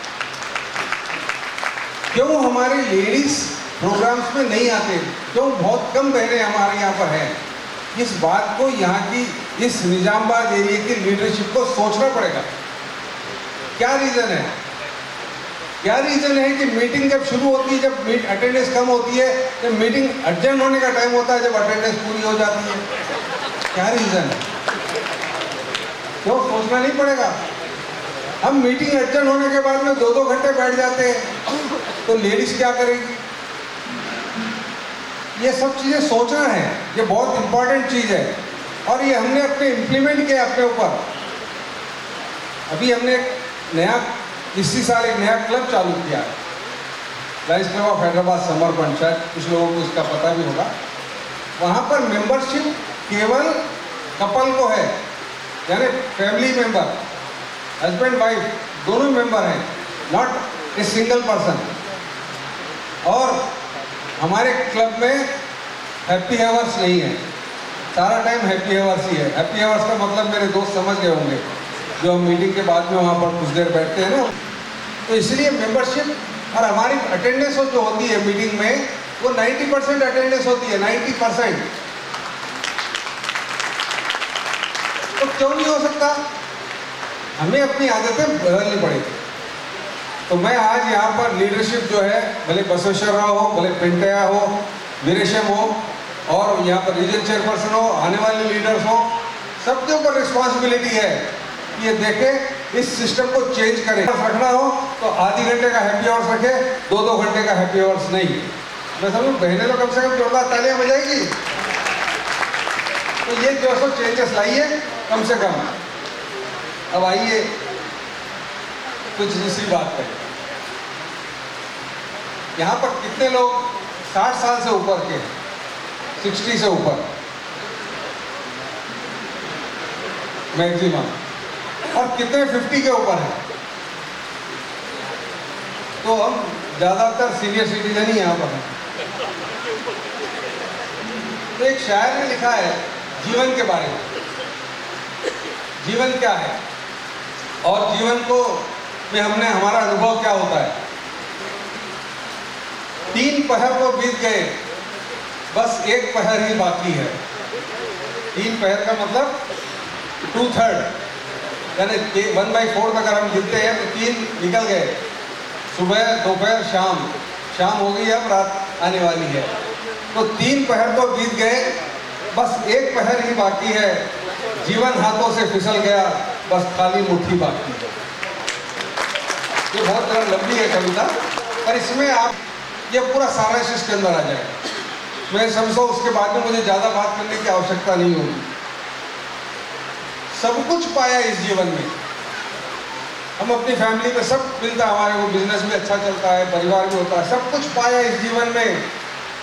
[SPEAKER 12] क्यों हमारी लेडीज प्रोग्राम्स में नहीं आते, क्यों बहुत कम बहनें हमारे यहाँ पर हैं? इस बात को यहाँ की इस निजामाबाद एरिया की लीडरशिप को सोचना पड़ेगा। क्या रीज़न है? क्या रीज़न है कि मीटिंग जब शुरू होती है, जब अटेंडेंस कम होती है, जब मीटिंग अर्जेंट होने का टाइम होता है, जब अटेंडेंस पूरी हो जाती है? क्या रीज़न है? क्यों सोचना नहीं पड़ेगा? हम मीटिंग अर्जेंट होने के बाद में 2-2 घंटे बैठ जाते हैं तो लेडीज क्या करेगी? ये सब चीज़ें सोचना है। ये बहुत इंपॉर्टेंट चीज़ है और ये हमने अपने इम्प्लीमेंट किया अपने ऊपर। अभी हमने नया इसी साल एक नया क्लब चालू किया है, लायंस क्लब ऑफ हैदराबाद समर्पण। शायद कुछ लोगों को इसका पता भी होगा। वहाँ पर मेंबरशिप केवल कपल को है, यानी फैमिली मेंबर, हस्बैंड वाइफ दोनों मेंबर हैं, नॉट ए सिंगल पर्सन। और हमारे क्लब में हैप्पी आवर्स नहीं है, सारा टाइम हैप्पी आवर्स ही है। हैप्पी आवर्स का मतलब मेरे दोस्त समझ गए होंगे, जो हम मीटिंग के बाद में वहाँ पर कुछ देर बैठते हैं ना। तो इसलिए मेंबरशिप और हमारी अटेंडेंस जो होती है मीटिंग में वो 90% अटेंडेंस होती है, 90%। तो क्यों नहीं हो सकता? हमें अपनी आदतें बदलनी पड़ेगी। तो मैं आज यहाँ पर लीडरशिप जो है, भले बसवेश्वर राव हो, भले पिंटया हो, वीरेशम हो और यहाँ पर रीजन चेयरपर्सन हो, आने वाले लीडर्स हो, सबके ऊपर रिस्पॉन्सिबिलिटी है कि ये देखें इस सिस्टम को चेंज करें। रखना हो तो आधी घंटे का हैप्पी आवर्स रखें, 2-2 घंटे का हैप्पी आवर्स नहीं। मैं समझूँ बहनें तो कम से कम जोरदार तालियां बजाएगी। तो ये जो सो चेंजेस लाइए कम से कम। अब आइए कुछ दूसरी बात करें। यहाँ पर कितने लोग 60 साल से ऊपर के, 60 से ऊपर मैक्सिमम, और कितने 50 के ऊपर हैं? तो हम ज़्यादातर सीनियर सिटीजन ही यहाँ पर हैं। तो एक शायर ने लिखा है जीवन के बारे में, जीवन क्या है और जीवन को में हमने हमारा अनुभव क्या होता है। 3 पहर को बीत गए, बस 1 पहर ही बाकी है। 3 पहर का मतलब 2/3, यानी 1/4 अगर हम गिनते हैं तो 3 निकल गए। सुबह, दोपहर, शाम, शाम हो गई, अब रात आने वाली है। तो 3 पहर तो बीत गए, बस 1 पहर ही बाकी है। जीवन हाथों से फिसल गया, बस खाली मुट्ठी बाकी है। ये बहुत लंबी है कविता, पर इसमें आप ये पूरा सारांश इसके अंदर आ जाएगा। मैं समझता हूँ उसके बाद में मुझे ज़्यादा बात करने की आवश्यकता नहीं होगी। सब कुछ पाया इस जीवन में, हम अपनी फैमिली में सब मिलता है, हमारे को बिजनेस में अच्छा चलता है, परिवार में होता है, सब कुछ पाया इस जीवन में,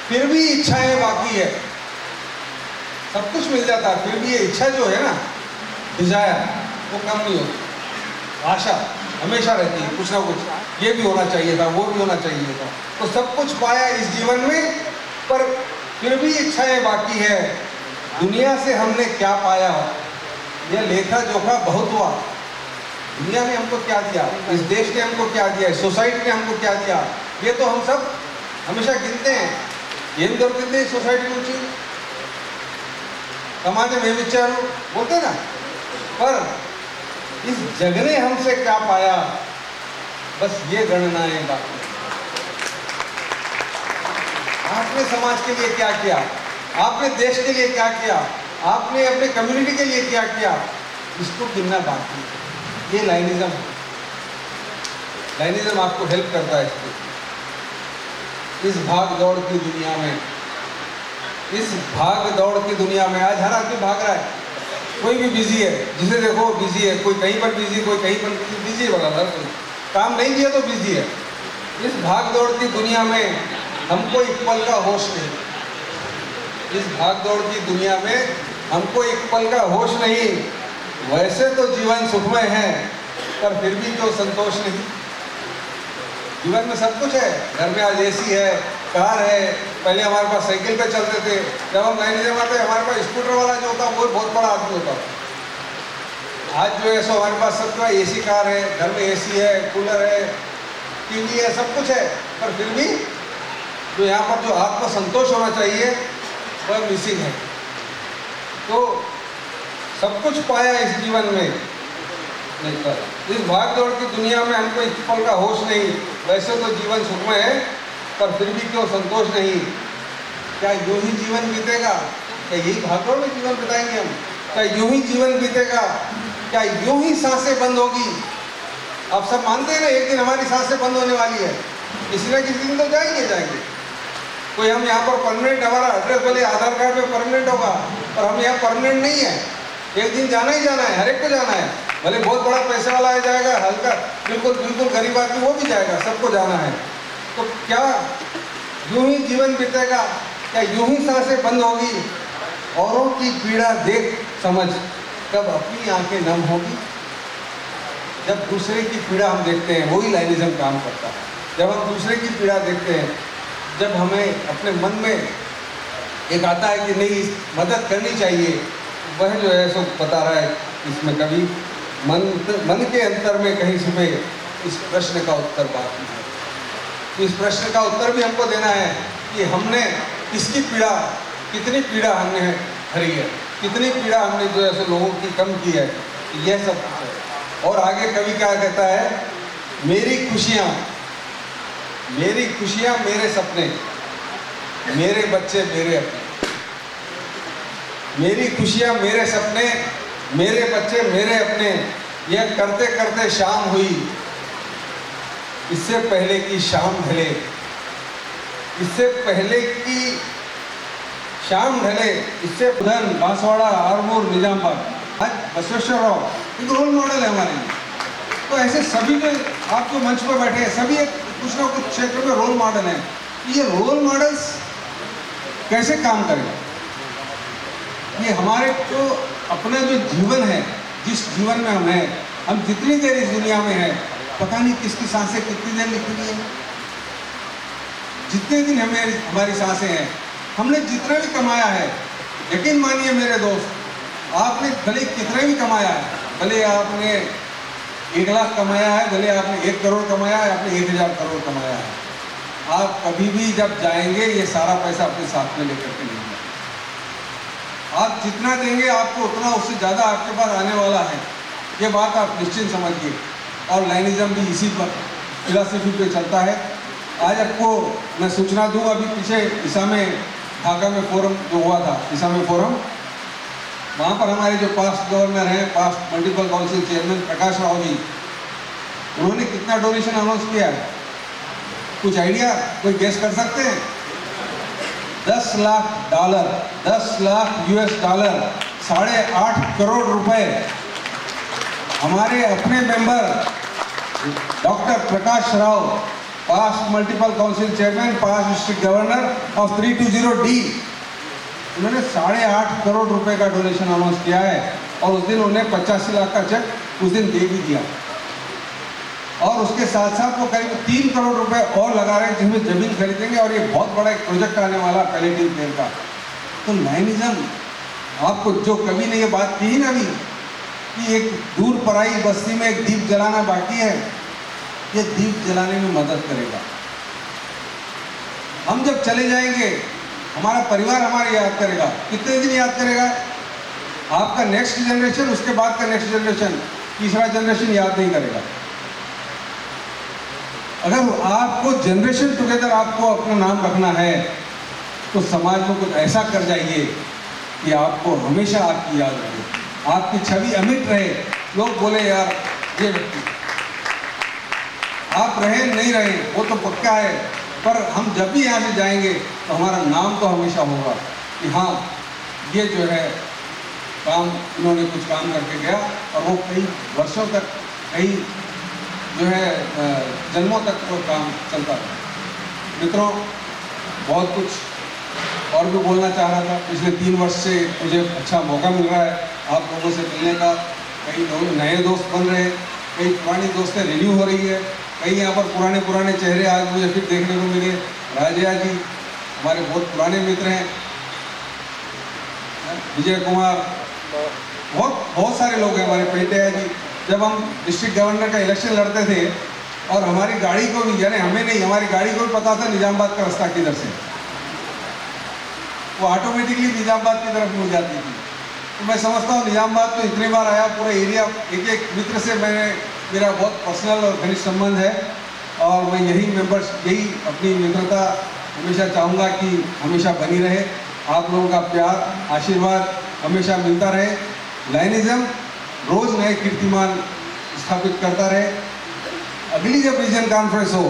[SPEAKER 12] फिर भी इच्छाएं बाकी है। सब कुछ मिल जाता है, फिर भी ये इच्छा जो है ना, डिजायर, वो कम नहीं होती। आशा हमेशा रहती है, कुछ ना कुछ, ये भी होना चाहिए था, वो भी होना चाहिए था। तो सब कुछ पाया इस जीवन में, पर फिर भी इच्छाएं बाकी है। दुनिया से हमने क्या पाया, यह लेखा जोखा बहुत हुआ। दुनिया ने हमको क्या दिया, इस देश ने हमको क्या दिया, सोसाइटी ने हमको क्या दिया, ये तो हम सब हमेशा गिनते हैं। ఏం దొరికింది సొసైటీ నుంచి, समाज में विचार बोलते ना, पर इस जग ने हमसे क्या पाया, बस ये गणनाएं बाकी। आपने समाज के लिए क्या किया, आपने देश के लिए क्या किया, आपने अपने कम्युनिटी के लिए क्या किया, इसको गिनना बाकी। ये लाइनिज्म है। लाइनिज्म आपको हेल्प करता है इसको। इस भाग दौड़ की दुनिया में, इस भाग दौड़ की दुनिया में आज हर आदमी भाग रहा है। कोई भी बिजी है, जिसे देखो बिजी है, कोई कहीं पर बिजी, कोई कहीं पर बिजी है, बड़ा हर कोई काम नहीं किया तो बिजी है। इस भाग दौड़ की दुनिया में हमको एक पल का होश नहीं, इस भाग दौड़ की दुनिया में हमको एक पल का होश नहीं। वैसे तो जीवन सुखमय है, पर फिर भी तो संतोष नहीं। जीवन में सब कुछ है, घर में आज एसी है, कार है, पहले हमारे पास साइकिल पे चलते थे, जब हम नए निजाम आते हमारे पास स्कूटर वाला जो होता वो बहुत बड़ा आदमी होता। आज जो है सो हमारे पास सबका एसी कार है, घर में एसी है, कूलर है, टीवी है, सब कुछ है, पर फिर भी जो यहाँ पर जो आत्म संतोष होना चाहिए वह मिसिंग है। तो सब कुछ पाया इस जीवन में, इस भाग दौड़ की दुनिया में हमको एक पल का होश नहीं। वैसे तो जीवन सुखमय है, पर फिर भी क्यों संतोष नहीं। क्या यूं ही जीवन बीतेगा, क्या यही भागदौड़ में जीवन बिताएंगे हम, क्या यूं ही जीवन बीतेगा, क्या यूं ही सांसें बंद होगी। आप सब मानते हैं ना एक दिन हमारी सांसें बंद होने वाली है, किसी न किसी दिन तो जाएंगे। कोई हम यहाँ पर परमानेंट, हमारा एड्रेस भले आधार कार्ड में परमानेंट होगा, पर हम यहाँ परमानेंट नहीं है। एक दिन जाना ही जाना है, हर एक को जाना है। भले बहुत बड़ा पैसे वाला आ जाएगा, हल्का बिल्कुल गरीब आदमी वो भी जाएगा, सबको जाना है। तो क्या यूं ही जीवन बीतेगा, क्या यूं ही सांसें बंद होगी। औरों की पीड़ा देख समझ कब अपनी आंखें नम होगी। जब दूसरे की पीड़ा हम देखते हैं, वही लाइनिज्म काम करता है। जब हम दूसरे की पीड़ा देखते हैं, जब हमें अपने मन में एक आता है कि नहीं मदद करनी चाहिए, वह जो है सो बता रहा है इसमें कभी मन के अंतर में कहीं छुपे इस प्रश्न का उत्तर बाकी है। तो इस प्रश्न का उत्तर भी हमको देना है कि हमने किसकी पीड़ा, कितनी पीड़ा हमने हरी है, कितनी पीड़ा हमने जो है सो लोगों की कम की है, यह सब कुछ है। और आगे कवि क्या कहता है, मेरी खुशियाँ मेरे सपने, मेरे बच्चे मेरे अपने। मेरी खुशियाँ मेरे सपने, मेरे बच्चे मेरे अपने, यह करते करते शाम हुई, इससे पहले की शाम ढले, इससे पहले की शाम ढले, इससे बुधन, बांसवाड़ा, आरमूर, निजामबाद, आज बसवेश्वर राव एक रोल मॉडल है हमारे लिए। तो ऐसे सभी जो आप जो मंच पर बैठे हैं, सभी एक कुछ ना कुछ क्षेत्र में रोल मॉडल हैं। ये रोल मॉडल्स कैसे काम करें, ये हमारे जो अपना जो जीवन है, जिस जीवन में हम हैं, हम जितनी देर इस दुनिया में हैं, पता नहीं किसकी सांसें कितनी देर निकली है। जितने दिन हमारी सांसें हैं, हमने जितना भी कमाया है, यकीन मानिए मेरे दोस्त, आपने भले कितना भी कमाया है, भले आपने 1 लाख कमाया है, भले आपने 1 करोड़ कमाया है, आपने 1000 करोड़ कमाया है, आप कभी भी जब जाएंगे ये सारा पैसा अपने साथ में लेकर के नहीं जाएंगे। आप जितना देंगे आपको उतना उससे ज़्यादा आपके पास आने वाला है, ये बात आप निश्चित समझिए। और लाइनिज्म भी इसी पर फिलॉसफी पे चलता है। आज आपको मैं सूचना दूँ, अभी पीछे ईसा में ढाका में फोरम जो हुआ था, ईसा में फोरम, वहाँ पर हमारे जो पास्ट गवर्नर हैं, past multiple council chairman Prakash Rao ji, उन्होंने कितना डोनेशन अनाउंस किया है, कुछ आइडिया, कोई गेस कर सकते हैं? $10 लाख, $10 लाख $, 8.5 करोड़ रुपए हमारे अपने member doctor Prakash Rao, past multiple council chairman, past district governor of 320D, उन्होंने 8.5 करोड़ रुपए का डोनेशन अनाउंस किया है। और उस दिन उन्हें 85 लाख का चेक उस दिन दे भी दिया। और उसके साथ साथ वो करीब 3 करोड़ रुपए और लगा रहे हैं जिसमें जमीन खरीदेंगे, और ये बहुत बड़ा एक प्रोजेक्ट आने वाला पैलेटिव केयर का। तो लाइनिज्म आपको जो कवि ने ये बात की ना अभी कि एक दूर पराई बस्ती में एक दीप जलाना बाकी है, ये दीप जलाने में मदद करेगा। हम जब चले जाएंगे हमारा परिवार हमारे याद करेगा। कितने दिन याद करेगा? आपका नेक्स्ट जनरेशन, उसके बाद का नेक्स्ट जनरेशन, तीसरा जनरेशन याद नहीं करेगा। अगर आपको जनरेशन टुगेदर आपको अपना नाम रखना है तो समाज में कुछ ऐसा कर जाइए कि आपको हमेशा आपकी याद रहे, आपकी छवि अमिट रहे। लोग बोले यार ये व्यक्ति, आप रहे नहीं रहे वो तो पक्का है, पर हम जब भी यहाँ से जाएंगे तो हमारा नाम तो हमेशा होगा कि हाँ ये जो है काम, इन्होंने कुछ काम करके गया और वो कई वर्षों तक, कई जो है जन्मों तक वो काम चलता रहा। मित्रों, बहुत कुछ और भी बोलना चाह रहा था। पिछले 3 वर्ष से मुझे अच्छा मौका मिल रहा है आप लोगों से मिलने का। कई नए दोस्त बन रहे हैं, कई पुरानी दोस्तें रिन्यू हो रही है, कई यहाँ पर पुराने चेहरे आज मुझे फिर देखने को मिले। राजिया जी हमारे बहुत पुराने मित्र हैं, विजय कुमार, बहुत सारे लोग हैं हमारे। पेटिया जी, जब हम डिस्ट्रिक्ट गवर्नर का इलेक्शन लड़ते थे और हमारी गाड़ी को भी, यानी हमें नहीं, हमारी गाड़ी को भी पता था निजामाबाद का रास्ता किधर से, वो ऑटोमेटिकली निजामाबाद की तरफ मुड़ जाती थी। तो मैं समझता हूँ निजामाबाद तो इतनी बार आया, पूरा एरिया, एक मित्र से मेरा बहुत पर्सनल और घनिष्ठ संबंध है और मैं यही अपनी मित्रता हमेशा चाहूँगा कि हमेशा बनी रहे। आप लोगों का प्यार, आशीर्वाद हमेशा मिलता रहे। लाइनिज्म रोज नए कीर्तिमान स्थापित करता रहे। अगली जब रीजन कॉन्फ्रेंस हो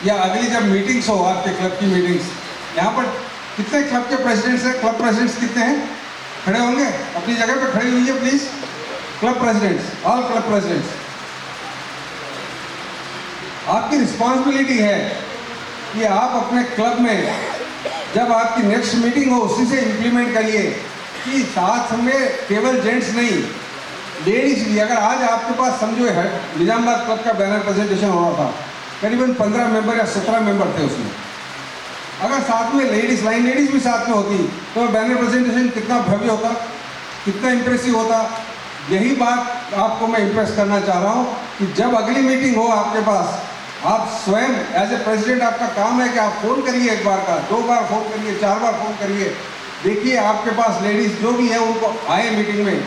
[SPEAKER 12] या अगली जब मीटिंग्स हो, आपके क्लब की मीटिंग्स, यहाँ पर कितने क्लब के प्रेसिडेंट्स हैं? क्लब प्रेसिडेंट्स कितने हैं? खड़े होंगे? अपनी जगह पे खड़े होइए please. Club presidents, all club presidents, आपकी रिस्पॉन्सिबिलिटी है कि आप अपने क्लब में जब आपकी नेक्स्ट मीटिंग हो उसी से इम्प्लीमेंट करिए कि साथ में केवल जेंट्स नहीं, लेडीज भी। अगर आज आपके पास समझो है निजामाबाद क्लब का बैनर प्रेजेंटेशन हो रहा था, करीबन 15 मेंबर या 17 मेंबर थे उसमें। अगर साथ में लेडीज, लाइन लेडीज भी साथ में होती तो बैनर प्रेजेंटेशन कितना भव्य होता, कितना इम्प्रेसिव होता। यही बात आपको मैं इम्प्रेस करना चाह रहा हूँ कि जब अगली मीटिंग हो आपके पास, आप स्वयं एज ए प्रेसिडेंट, आपका काम है कि आप फ़ोन करिए, 1 बार का, 2 बार फ़ोन करिए, 4 बार फ़ोन करिए। देखिए आपके पास लेडीज़ जो भी है उनको आए मीटिंग में,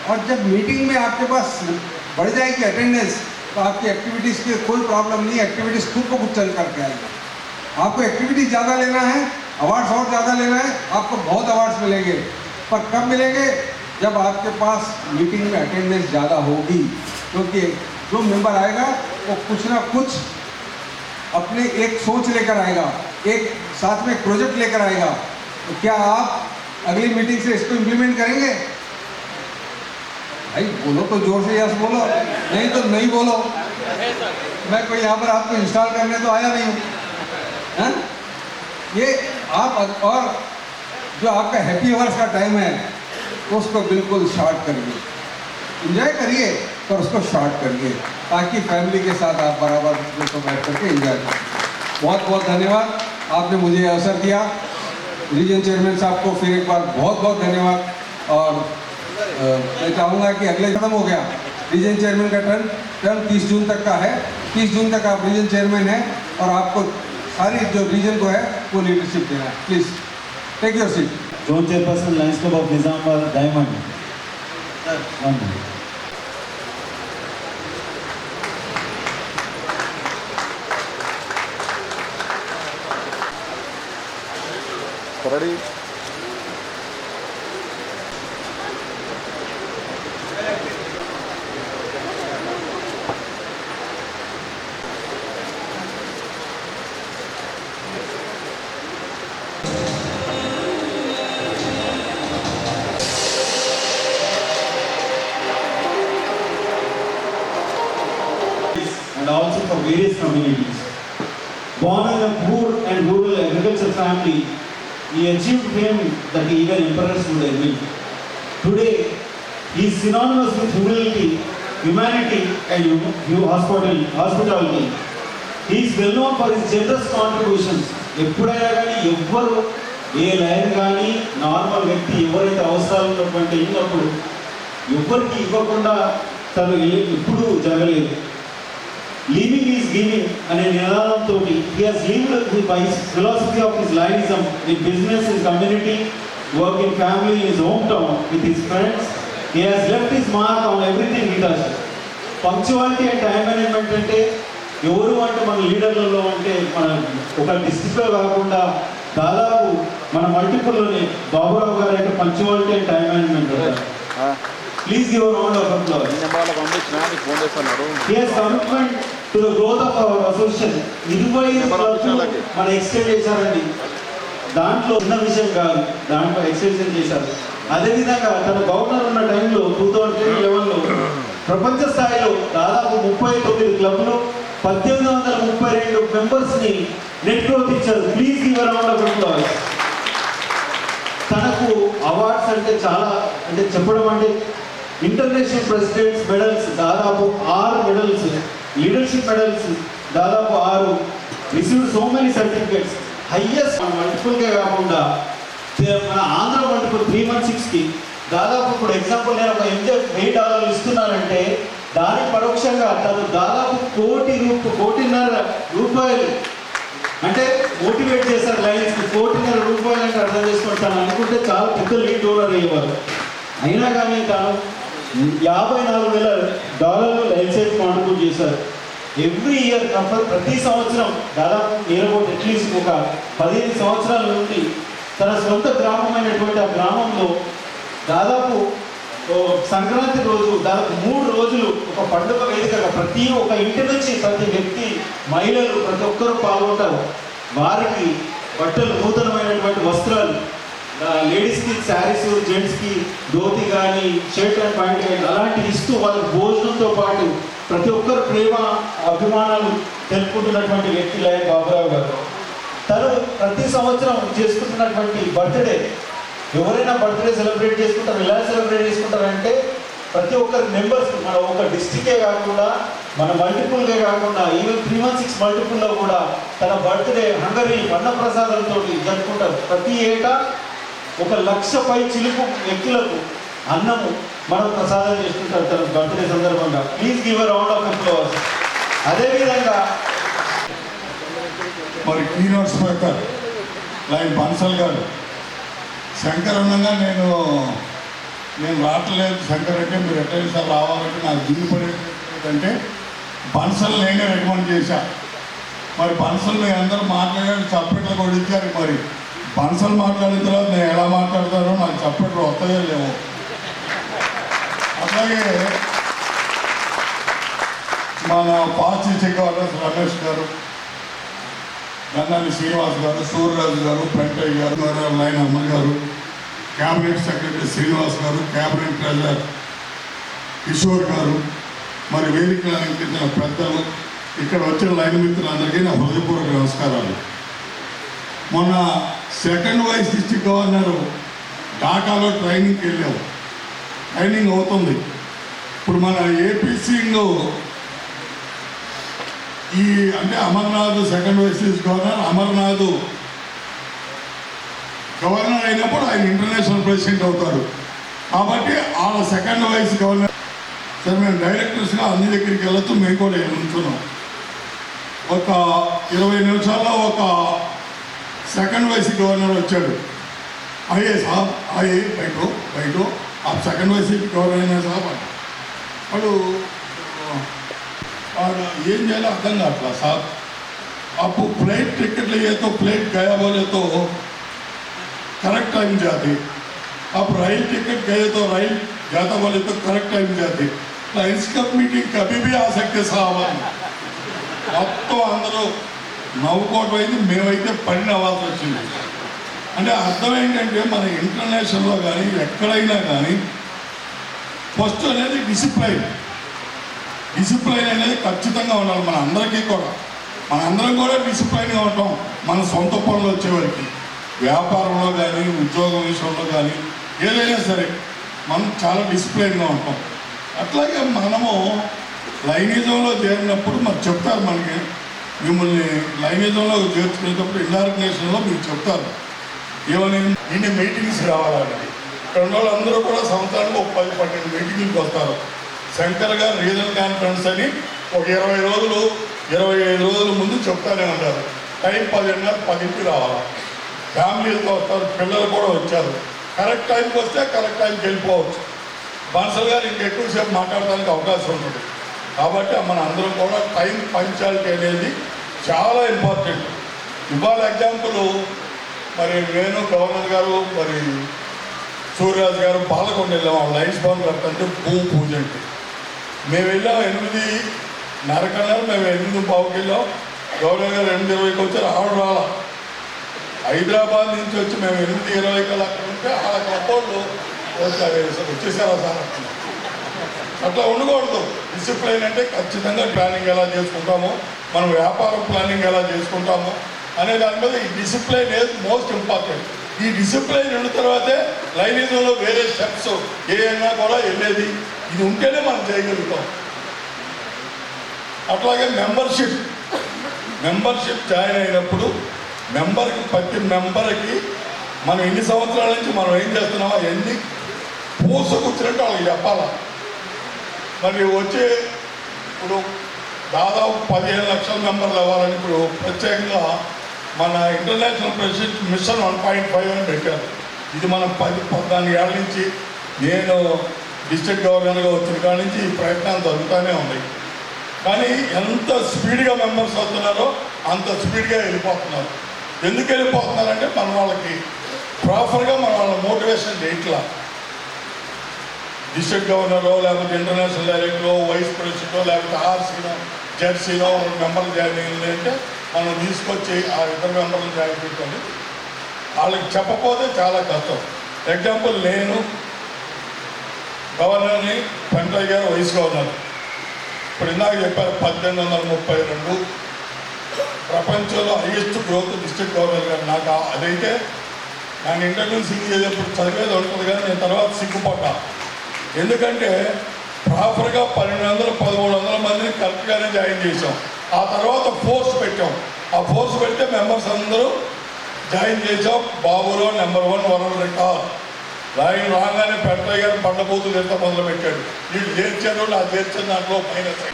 [SPEAKER 12] और जब मीटिंग में आपके पास बढ़ जाएगी अटेंडेंस तो आपकी एक्टिविटीज़ की कोई प्रॉब्लम नहीं, एक्टिविटीज़ खुद को खुद चल करके आएगी। आपको एक्टिविटीज़ ज़्यादा लेना है, अवार्ड्स और ज़्यादा लेना है, आपको बहुत अवार्ड्स मिलेंगे, पर कब मिलेंगे? जब आपके पास मीटिंग में अटेंडेंस ज़्यादा होगी। क्योंकि जो मेंबर आएगा वो कुछ ना कुछ अपने एक सोच लेकर आएगा, एक साथ में प्रोजेक्ट लेकर आएगा। तो क्या आप अगली मीटिंग से इसको इम्प्लीमेंट करेंगे? भाई बोलो तो जोर से यस बोलो, नहीं तो नहीं बोलो। मैं कोई यहाँ पर आपको इंस्टॉल करने तो आया नहीं हूँ, है? ये आप, और जो आपका हैप्पी आवर्स का टाइम है उसको बिल्कुल शॉर्ट करिए, एंजॉय करिए पर उसको शॉर्ट करिए ताकि फैमिली के साथ आप बराबर तो बैठ करके एंजॉय करें। बहुत बहुत धन्यवाद, आपने मुझे अवसर दिया। रीजन चेयरमैन साहब को फिर एक बार बहुत बहुत धन्यवाद। और मैं चाहूँगा कि अगले खत्म हो गया रीजन चेयरमैन का टर्म 30 जून तक का है। 30 जून तक आप रीजन चेयरमैन हैं और आपको सारी जो रीजन को है वो लीडरशिप देना है। Please take your seat.
[SPEAKER 3] Zone chairperson Lions club of Nizamabad diamond sir, 1 minute.
[SPEAKER 1] Ready?
[SPEAKER 3] And also for various communities. Born in a poor and rural agricultural family, he achieved fame that even emperors would envy. Today, he is synonymous with humility, humanity, and hospitality. He is well known for his generous contributions. ఎప్పుడైనా కానీ ఎవ్వరు ఏ లైన్ కానీ నార్మల్ వ్యక్తి ఎవరైతే అవసరాలు ఉన్నటువంటి వచ్చినప్పుడు ఎవరికి ఇవ్వకుండా తను ఎప్పుడు జరగలేదు. లీవింగ్ ఈజ్ గివింగ్ అనే నినాదంతో he has lived by his philosophy of his lainism in business, in community, work, in family, in his hometown, with his friends. He has left his mark on everything he does. Punctuality and time management అంటే ఎవరు అంటే మన లీడర్లలో అంటే మన ఒక డిస్ట్రిక్ట్లో కాకుండా దాదాపు మన మల్టిపుల్లోనే బాబురావు గారు అంటే పంక్చువాలిటీ అండ్ టైం మేనేజ్మెంట్ ఉంటారు. Please give a round of applause. He has commitment to the growth of our association. 25 clubs మన ఎక్స్టెండ్ చేశారండి. దాంట్లో ఉన్న విషయం కాదు, దాంట్లో ఎక్స్టెన్షన్ చేశారు. అదేవిధంగా తన గవర్నర్ ఉన్న టైంలో 2011లో ప్రపంచ స్థాయిలో దాదాపు 39 క్లబ్లు 1832 మెంబర్స్ని నెట్ గ్రోత్ ఇచ్చారు. Please give a round of applause. తనకు అవార్డ్స్ అంటే చాలా అంటే చెప్పడం అంటే ఇంటర్నేషనల్ ప్రెసిడెంట్స్ మెడల్స్ దాదాపు 6 మెడల్స్, లీడర్షిప్ మెడల్స్ దాదాపు 6, received so many certificates. Highest మల్టిపుల్గా కాకుండా మన ఆంధ్ర మల్టిపుల్ 316కి దాదాపు ఇప్పుడు ఎగ్జాంపుల్ నేను ఒక MJF $1000 ఇస్తున్నానంటే దానికి పరోక్షంగా తను దాదాపు కోటిన్నర రూపాయలు అంటే మోటివేట్ చేశారు లైన్స్కి. ₹1.5 అంటే అర్థం చేసుకోండి. తను అనుకుంటే చాలా పెద్ద లీడ్ డోనర్ అయ్యేవారు. అయినా కానీ తాను $54,000 లైన్ సైడ్ కాంట్రిబ్యూట్ చేశారు. ఎవ్రీ ఇయర్ ప్రతి సంవత్సరం దాదాపు అట్లీస్ట్ ఒక 15 సంవత్సరాల నుండి తన సొంత గ్రామమైనటువంటి ఆ గ్రామంలో దాదాపు సంక్రాంతి రోజు దాదాపు 3 రోజులు ఒక పండుగ వేదికగా ప్రతి ఒక్క ఇంటి నుంచి ప్రతి వ్యక్తి, మహిళలు ప్రతి ఒక్కరూ పాల్గొంటారు. వారికి బట్టలు, నూతనమైనటువంటి వస్త్రాలు, లేడీస్కి శారీస్, జెంట్స్కి ధోతి కానీ షర్ట్ అండ్ ప్యాంట్ కానీ అలాంటివి ఇస్తూ వాళ్ళకి భోజనంతో పాటు ప్రతి ఒక్కరు ప్రేమ అభిమానాలు తెలుపుకుంటున్నటువంటి వ్యక్తి లయన్ బాబురావు గారు. తను ప్రతి సంవత్సరం చేసుకుంటున్నటువంటి బర్త్డే, ఎవరైనా బర్త్డే సెలబ్రేట్ చేసుకుంటారు, ఎలా సెలబ్రేట్ చేసుకుంటారంటే ప్రతి ఒక్కరి మెంబర్స్ మన ఒక డిస్ట్రిక్టే కాకుండా మన మల్టిపుల్గా కాకుండా ఈవెన్ 316 మల్టిపుల్లో కూడా తన బర్త్డే హంగరీ అన్నప్రసాదాలతో జరుపుకుంటారు. ప్రతి ఏటా 1,00,000 పై చిలుపు వ్యక్తులకు అన్నము మనం ప్రసాదం చేసుకుంటారు తన బర్త్డే సందర్భంగా. Please give a round of applause. అదేవిధంగా
[SPEAKER 13] మరి కీనోట్ స్పీకర్ లైన్ బన్సల్ గారు, శంకర్ ఉండగా నేను రావట్లేదు శంకర్ అంటే మీరు ఎట్లయినా సార్ రావాలంటే నాకు దిగుపడేదంటే బన్సల్ నేనే రికమెండ్ చేశా. మరి బన్సల్ మీ అందరూ మాట్లాడారు, చప్పట్లు కొడిచ్చారు. మరి బన్సల్ మాట్లాడిన తర్వాత నేను ఎలా మాట్లాడతానో నాకు చప్పట్లు వస్తాయో లేవో. అట్లాగే మన పాచి చెక్కవాళ్ళ రమేష్ గారు, గన్నాలి శ్రీనివాస్ గారు, సూర్యరాజు గారు, పెంటయ్య గారు, లైన్ అమ్మ గారు, క్యాబినెట్ సెక్రటరీ శ్రీనివాస్ గారు, క్యాబినెట్ ట్రెజరర్ కిషోర్ గారు, మరి వేదికలు అలంకరించిన పెద్దలు, ఇక్కడ వచ్చిన లైన్ మిత్రులందరికీ నా హృదయపూర్వక నమస్కారాలు. మొన్న 2nd వైస్ డిస్ట్రిక్ట్ గవర్నరు ఢాకాలో ట్రైనింగ్కి వెళ్ళాము. ట్రైనింగ్ అవుతుంది. ఇప్పుడు మన ఏపీసీలో ఈ అంటే Amarnath 2nd vice governor, Amarnath governor అయినప్పుడు ఆయన ఇంటర్నేషనల్ ప్రెసిడెంట్ అవుతారు. కాబట్టి వాళ్ళ 2nd వైస్ గవర్నర్ సరే మేము డైరెక్టర్స్గా అన్ని దగ్గరికి వెళ్తూ మేము కూడా ఉంటున్నాం. ఒక 20 నిమిషాల్లో ఒక 2nd వైస్ గవర్నర్ వచ్చాడు. అయ్యే సాబ్ అయ్యే బయట आप 2nd వైస్ గవర్నర్ అయినా సాబ్ వాడు ఏం చేయాలో అర్థం కావట్లా సాబ్. आप फ्लाइट टिकट लिए तो फ्लाइट गया बोले तो करेक्ट टाइम जाती, आप राइल टिकट गए तो राइल जाता बोले तो करेक्ट टाइम जाती. लाइन्स कप मीटिंग कभी भी आ सकते साहब. మొత్తం అందరూ నవ్వుకోవడం అయింది, మేమైతే పడినవాల్సి వచ్చింది. అంటే అర్థం ఏంటంటే మన ఇంటర్నేషనల్లో కానీ ఎక్కడైనా కానీ ఫస్ట్ అనేది డిసిప్లైన్ అనేది ఖచ్చితంగా ఉండాలి. మన అందరికీ కూడా మనందరం కూడా డిసిప్లైన్గా ఉంటాం. మన సొంత పనులు వచ్చేవారికి వ్యాపారంలో కానీ ఉద్యోగం విషయంలో కానీ ఏదైనా సరే మనం చాలా డిసిప్లైన్గా ఉంటాం. అట్లాగే మనము లైనిజంలో చేరినప్పుడు మరి చెప్తారు మనకి, మిమ్మల్ని లైనిజంలో చేర్చుకునేటప్పుడు ఇండార్గనైజేషన్లో మీరు చెప్తారు ఏమని ఇన్ని మీటింగ్స్ కావాలని. ఇక్కడ ఉన్న వాళ్ళందరూ కూడా సంవత్సరానికి ఒక 10-12 మీటింగ్కి వస్తారు. శంకర్ గారు రీజనల్ కాన్ఫరెన్స్ అని ఒక 20 రోజులు 25 రోజుల ముందు చెప్తానే ఉంటారు. టైం 10:30 రావాలి. ఫ్యామిలీలతో వస్తారు, పిల్లలు కూడా వచ్చారు. కరెక్ట్ టైంకి వస్తే కరెక్ట్ టైంకి వెళ్ళిపోవచ్చు. బాన్సల్ గారు ఇంకెక్కువసేపు మాట్లాడడానికి అవకాశం ఉంటుంది. కాబట్టి మన అందరం కూడా టైం పంచాలిటీ అనేది చాలా ఇంపార్టెంట్. ఇవాళ ఎగ్జాంపుల్ మరి నేను గవర్నర్ గారు మరి సూర్యరాజు గారు పాలకొండ వెళ్ళాం. వాళ్ళ లైఫ్ బాండ్ కట్టంటే భూమి పూజ అంటే మేము వెళ్ళాం 8:30 మేము 8:15 వెళ్ళాం. గవర్నర్ గారు 8:20కి వచ్చారు. ఆవిడ రాలా. హైదరాబాద్ నుంచి వచ్చి మేము 8:20 అక్కడ ఉంటే వాళ్ళ కప్పోళ్ళు వచ్చేసారా సార్. అట్లా ఉండకూడదు. డిసిప్లైన్ అంటే ఖచ్చితంగా ప్లానింగ్ ఎలా చేసుకుంటామో, మనం వ్యాపారం ప్లానింగ్ ఎలా చేసుకుంటామో అనే దాని మీద ఈ డిసిప్లైన్ ఏది మోస్ట్ ఇంపార్టెంట్. ఈ డిసిప్లైన్ ఉన్న తర్వాతే లైనిజంలో వేరే స్టెప్స్ ఏమైనా కూడా వెళ్ళేది. ఇది ఉంటేనే మనం చేయగలుగుతాం. అట్లాగే మెంబర్షిప్ జాయిన్ అయినప్పుడు ప్రతి మెంబర్కి మనం ఎన్ని సంవత్సరాల నుంచి మనం ఏం చేస్తున్నామో అవన్నీ పూసకూర్చున్నట్టు వాళ్ళకి చెప్పాలా. మరి వచ్చే ఇప్పుడు దాదాపు 15 లక్షల మెంబర్లు అవ్వాలని ఇప్పుడు ప్రత్యేకంగా మన ఇంటర్నేషనల్ ప్రెసిడెంట్ మిషన్ 1.5 అని పెట్టారు. ఇది మనం 10-14 ఏళ్ళ నుంచి నేను డిస్ట్రిక్ట్ గవర్నర్గా వచ్చిన కాడి నుంచి ఈ ప్రయత్నాలు జరుగుతూనే ఉన్నాయి. కానీ ఎంత స్పీడ్గా మెంబర్స్ అవుతున్నారో అంత స్పీడ్గా వెళ్ళిపోతున్నారు. ఎందుకు వెళ్ళిపోతున్నారంటే మన వాళ్ళకి ప్రాపర్గా మన వాళ్ళ మోటివేషన్ చేయట్లా. డిస్ట్రిక్ట్ గవర్నరో లేకపోతే ఇంటర్నేషనల్ డైరెక్టరో వైస్ ప్రెసిడెంటో లేకపోతే ఆర్సీనో జెడ్సీనో మెంబర్లు జాయిన్ అయ్యింది అంటే మనం తీసుకొచ్చి ఆ ఇద్దరు మెంబర్లు జాయిన్ చేసుకోండి. వాళ్ళకి చెప్పకపోతే చాలా కష్టం. ఎగ్జాంపుల్ నేను గవర్నర్ని పెంటయ్య గారు వైస్ గవర్నర్. ఇప్పుడు ఇందాక చెప్పారు 1832 ప్రపంచంలో హైయెస్ట్ గ్రోత్ డిస్ట్రిక్ట్ గవర్నర్ గారు. నాకు అదైతే నేను ఇంటర్వ్యూ సింగ్ చేసేప్పుడు చదివేది ఉంటుంది కానీ నేను తర్వాత సిగ్గుపడ్డా. ఎందుకంటే ప్రాపర్గా 1200-1300 మందిని కరెక్ట్గానే జాయిన్ చేసాం. ఆ తర్వాత ఫోర్స్ పెట్టాం. ఆ ఫోర్స్ పెడితే మెంబర్స్ అందరూ జాయిన్ చేసాం. బాబులో నెంబర్ 1 వరల్డ్ రికార్డ్. రాగానే పెంటయ్య గారు బండబూతులు ఎంత మొదలుపెట్టాడు. వీళ్ళు చేర్చారు ఆ చేర్చిన దాంట్లో మైనస్.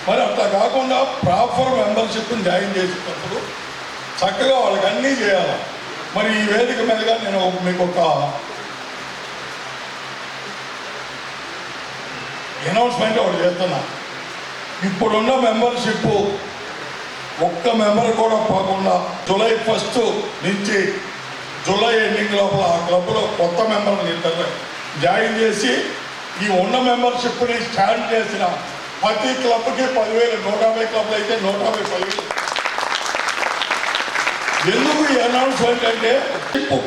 [SPEAKER 13] మరి అట్లా కాకుండా ప్రాపర్ మెంబర్షిప్ని జాయిన్ చేసేటప్పుడు చక్కగా వాళ్ళకి అన్నీ చేయాలి. మరి ఈ వేదిక మీదుగా నేను మీకు ఒక అనౌన్స్మెంట్ ఒకటి చేస్తున్నా. ఇప్పుడున్న మెంబర్షిప్ ఒక్క మెంబర్ కూడా పోకుండా జూలై 1 నుంచి జూలై ఎండింగ్ లోపల ఆ క్లబ్లో కొత్త మెంబర్ని జాయిన్ చేసి ఈ ఉన్న మెంబర్షిప్ని స్టార్ట్ చేసిన ప్రతి క్లబ్కి 10,000, 150 క్లబ్లు అయితే 150,000. ఎందుకు ఈ అనౌన్స్మెంట్ అంటే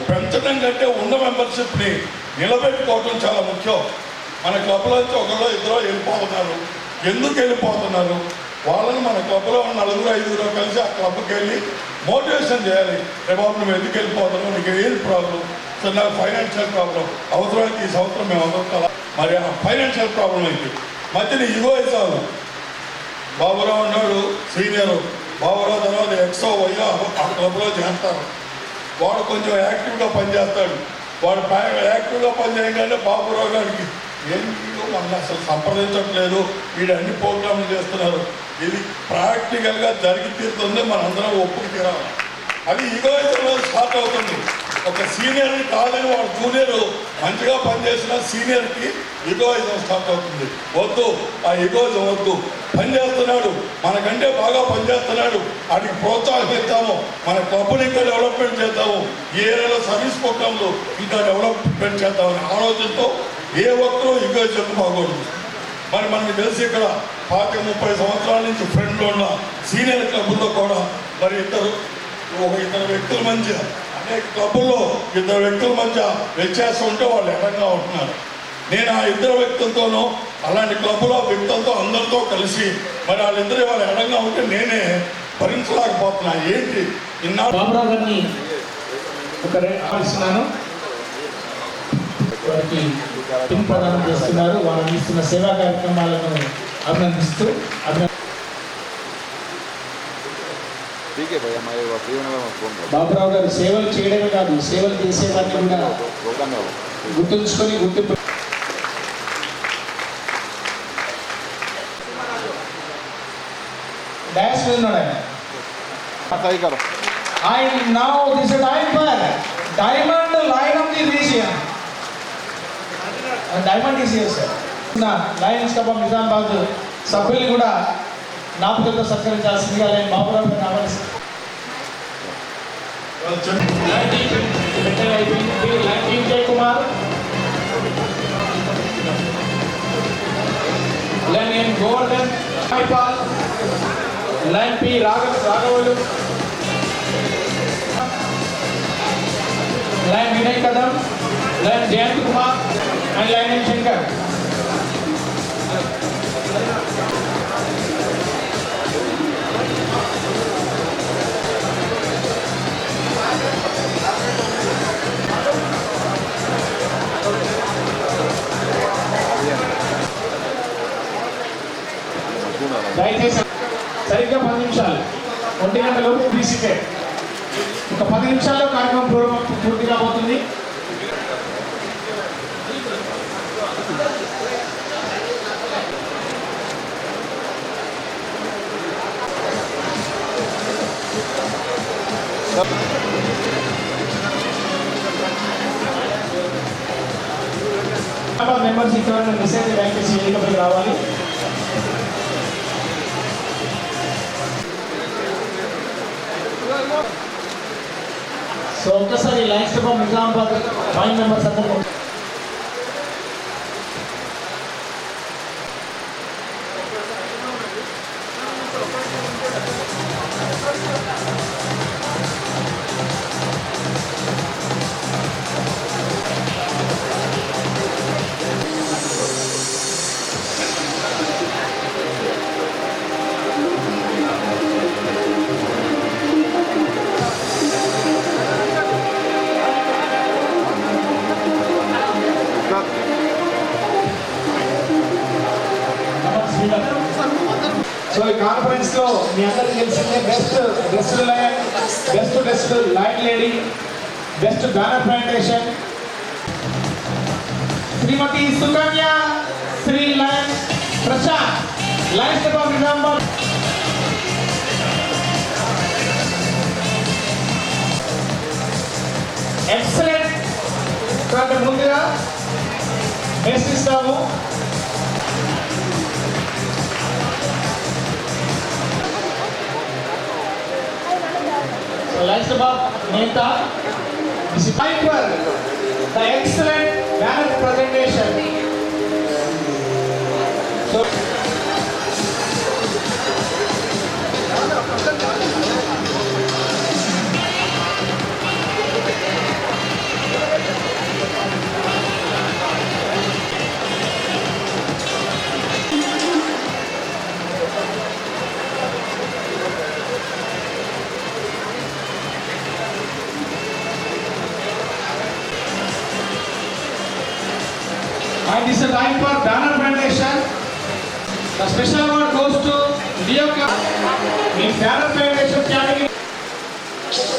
[SPEAKER 13] పెంచడం కంటే ఉన్న మెంబర్షిప్ని నిలబెట్టుకోవడం చాలా ముఖ్యం. మన క్లబ్లో నుంచి ఒకళ్ళు ఇద్దరు వెళ్ళిపోతున్నారు. ఎందుకు వెళ్ళిపోతున్నారు? వాళ్ళని మన క్లబ్లో ఉన్న 4-5 కలిసి ఆ క్లబ్కి వెళ్ళి మోటివేషన్ చేయాలి. రేపు నువ్వు ఎందుకు వెళ్ళిపోతున్నావు, నీకు ఏది ప్రాబ్లం? సార్ నాకు ఫైనాన్షియల్ ప్రాబ్లం, అవసరానికి ఈ సంవత్సరం మేము అందరం మరి ఆ ఫైనాన్షియల్ ప్రాబ్లం అయితే మధ్యన ఇగోయిజాలు. బాబురావు ఉన్నాడు సీనియరు, బాబురావు తర్వాత ఎక్సో వయ్యో ఆ క్లబ్లో చేస్తారు. వాడు కొంచెం యాక్టివ్గా పనిచేస్తాడు. వాడు యాక్టివ్గా పనిచేయగానే బాబురావు గారికి ఏం మనల్ని అసలు సంప్రదించట్లేదు, వీడు అన్ని ప్రోగ్రాంలు చేస్తున్నారు, ఇది ప్రాక్టికల్గా జరిగి తీరుతుంది, మనందరం ఒప్పుకు తీరాలి. అది ఈగోయిజంలో స్టార్ట్ అవుతుంది. ఒక సీనియర్ని కాదని వాడు జూనియర్ మంచిగా పనిచేసిన సీనియర్కి ఈగోయిజం స్టార్ట్ అవుతుంది. వద్దు, ఆ ఈగోయిజం వద్దు. పనిచేస్తున్నాడు, మనకంటే బాగా పనిచేస్తున్నాడు, వాటికి ప్రోత్సాహం ఇస్తాము, మన క్లబ్ని ఇంకా డెవలప్మెంట్ చేద్దాము, ఈ ఏరియాలో సర్వీస్ ప్రోగ్రాంలు ఇంకా డెవలప్మెంట్ చేద్దామని ఆలోచనతో ఏ ఒక్కరూ ఈగోయిజం బాగోదు. మరి మనకు తెలిసి ఇక్కడ 30 సంవత్సరాల నుంచి ఫ్రెండ్లో ఉన్న సీనియర్ క్లబ్లో కూడా మరి ఇద్దరు వ్యక్తుల మధ్య అనేక క్లబ్బుల్లో 2 వ్యక్తుల మధ్య వ్యత్యాసం ఉంటే వాళ్ళు ఎడంగా ఉంటున్నారు. నేను ఆ 2 వ్యక్తులతోనూ అలాంటి క్లబ్లో వ్యక్తులతో అందరితో కలిసి మరి వాళ్ళిద్దరు వాళ్ళు ఎడంగా ఉంటే నేనే భరించలేకపోతున్నా. ఏంటి ఇన్నాళ్ళు
[SPEAKER 7] బాబురావు గారిని ఒక ఆశిస్తున్నాను. వారికి పిన్ ప్రదానం చేస్తున్నారు. వారు అందిస్తున్న సేవా కార్యక్రమాలను అభినందిస్తూ బాబురావు గారు సేవలు చేయడమే కాదు, సేవలు చేసే వారిని కూడా గుర్తుంచుకొని గుర్తింపు డాష్ ఉన్నాడు ఆయన. And now this is time for Diamond Lion of the Region. Diamond is here, sir. Lions club of Nizamabad సభ్యుల్ని కూడా జ్ఞాపకంతో సత్కరించాల్సిందిగా నేను బాబురావు గారిని ఆహ్వానిస్తున్నాను. Team Jaya Kumar, lion N Govardhan Maipal, lion P రాఘవులు, lion Vinay Kadam, lion Jayant Kumar and lion N Shankar. దయచేసి సరిగ్గా 10 నిమిషాలు, 1 గంట లోపు బీసీకే ఒక 10 నిమిషాల్లో కార్యక్రమం పూర్తి కాబోతుంది. మెంబర్స్ ఇక్కడ మెసేజ్ దయచేసి వేదికపై రావాలి. సో ఒక్కసారి Lions club of Nizamabad joint members అందరూ సో ఈ కాన్ఫరెన్స్ లో మీ అందరికీ తెలిసిందే best dressed lion, best dressed lion lady, best banner plantation Shrimati Sukanya, Shri lion Prashant, Lions club of Nizamabad. Excellent. కాబట్టి ముందుగా బెస్ట్ ఇస్తాము. Lines above Neta, this is time for the excellent banner presentation. So, and this is time for banner presentation. The special award goes to Leo Club in banner presentation category.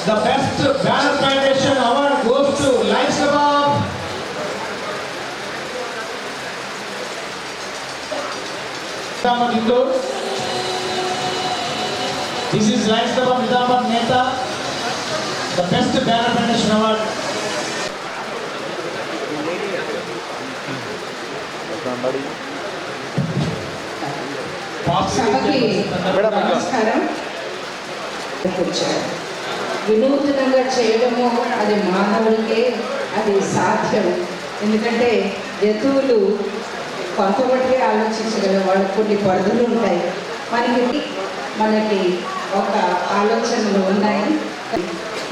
[SPEAKER 7] The best banner presentation award goes to Lions Club of Nizamabad Indore. This is Lions Club of Nizamabad Neta. The best banner presentation award.
[SPEAKER 14] సభకి నమస్కారం. వినూతనంగా చేయడము అది మానవుడికే అది సాధ్యం. ఎందుకంటే జంతువులు కొంతవరకే ఆలోచించగలరు, వాళ్ళకి కొన్ని పరిధులు ఉంటాయి. మనకి ఒక ఆలోచనలు ఉన్నాయి.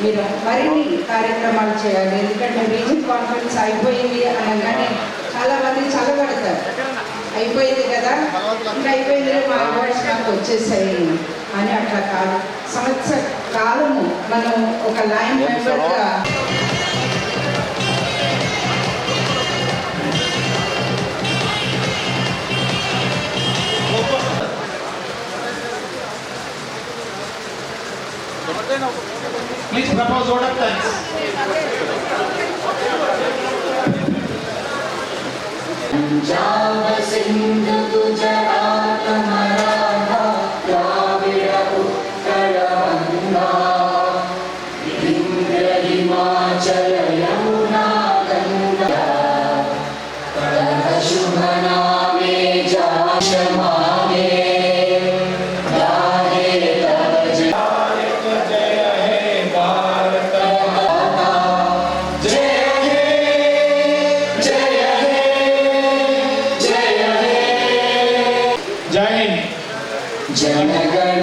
[SPEAKER 14] మీరు మరిన్ని కార్యక్రమాలు చేయాలి. ఎందుకంటే రీజన్ కాన్ఫరెన్స్ అయిపోయింది అనగానే చాలామంది చల్లబడతారు, అయిపోయింది కదా, ఇంకా అయిపోయింది, మా అవార్డ్స్ నాకు వచ్చేసాయి అని. అట్లా కాదు, సంవత్సర కాలము మనం ఒక లైన్ మెంబర్గా
[SPEAKER 2] Please propose order of thanks.
[SPEAKER 15] Punjab Sindh Gujarat Maratha Dravida Utkal Ganga Vindhya Himachal Yamuna Ganga तव शुभ नामे जाश माने गाहे तव जय हे भारत माता जय हे जय हे जय हे
[SPEAKER 7] जय हिंद
[SPEAKER 15] जनगण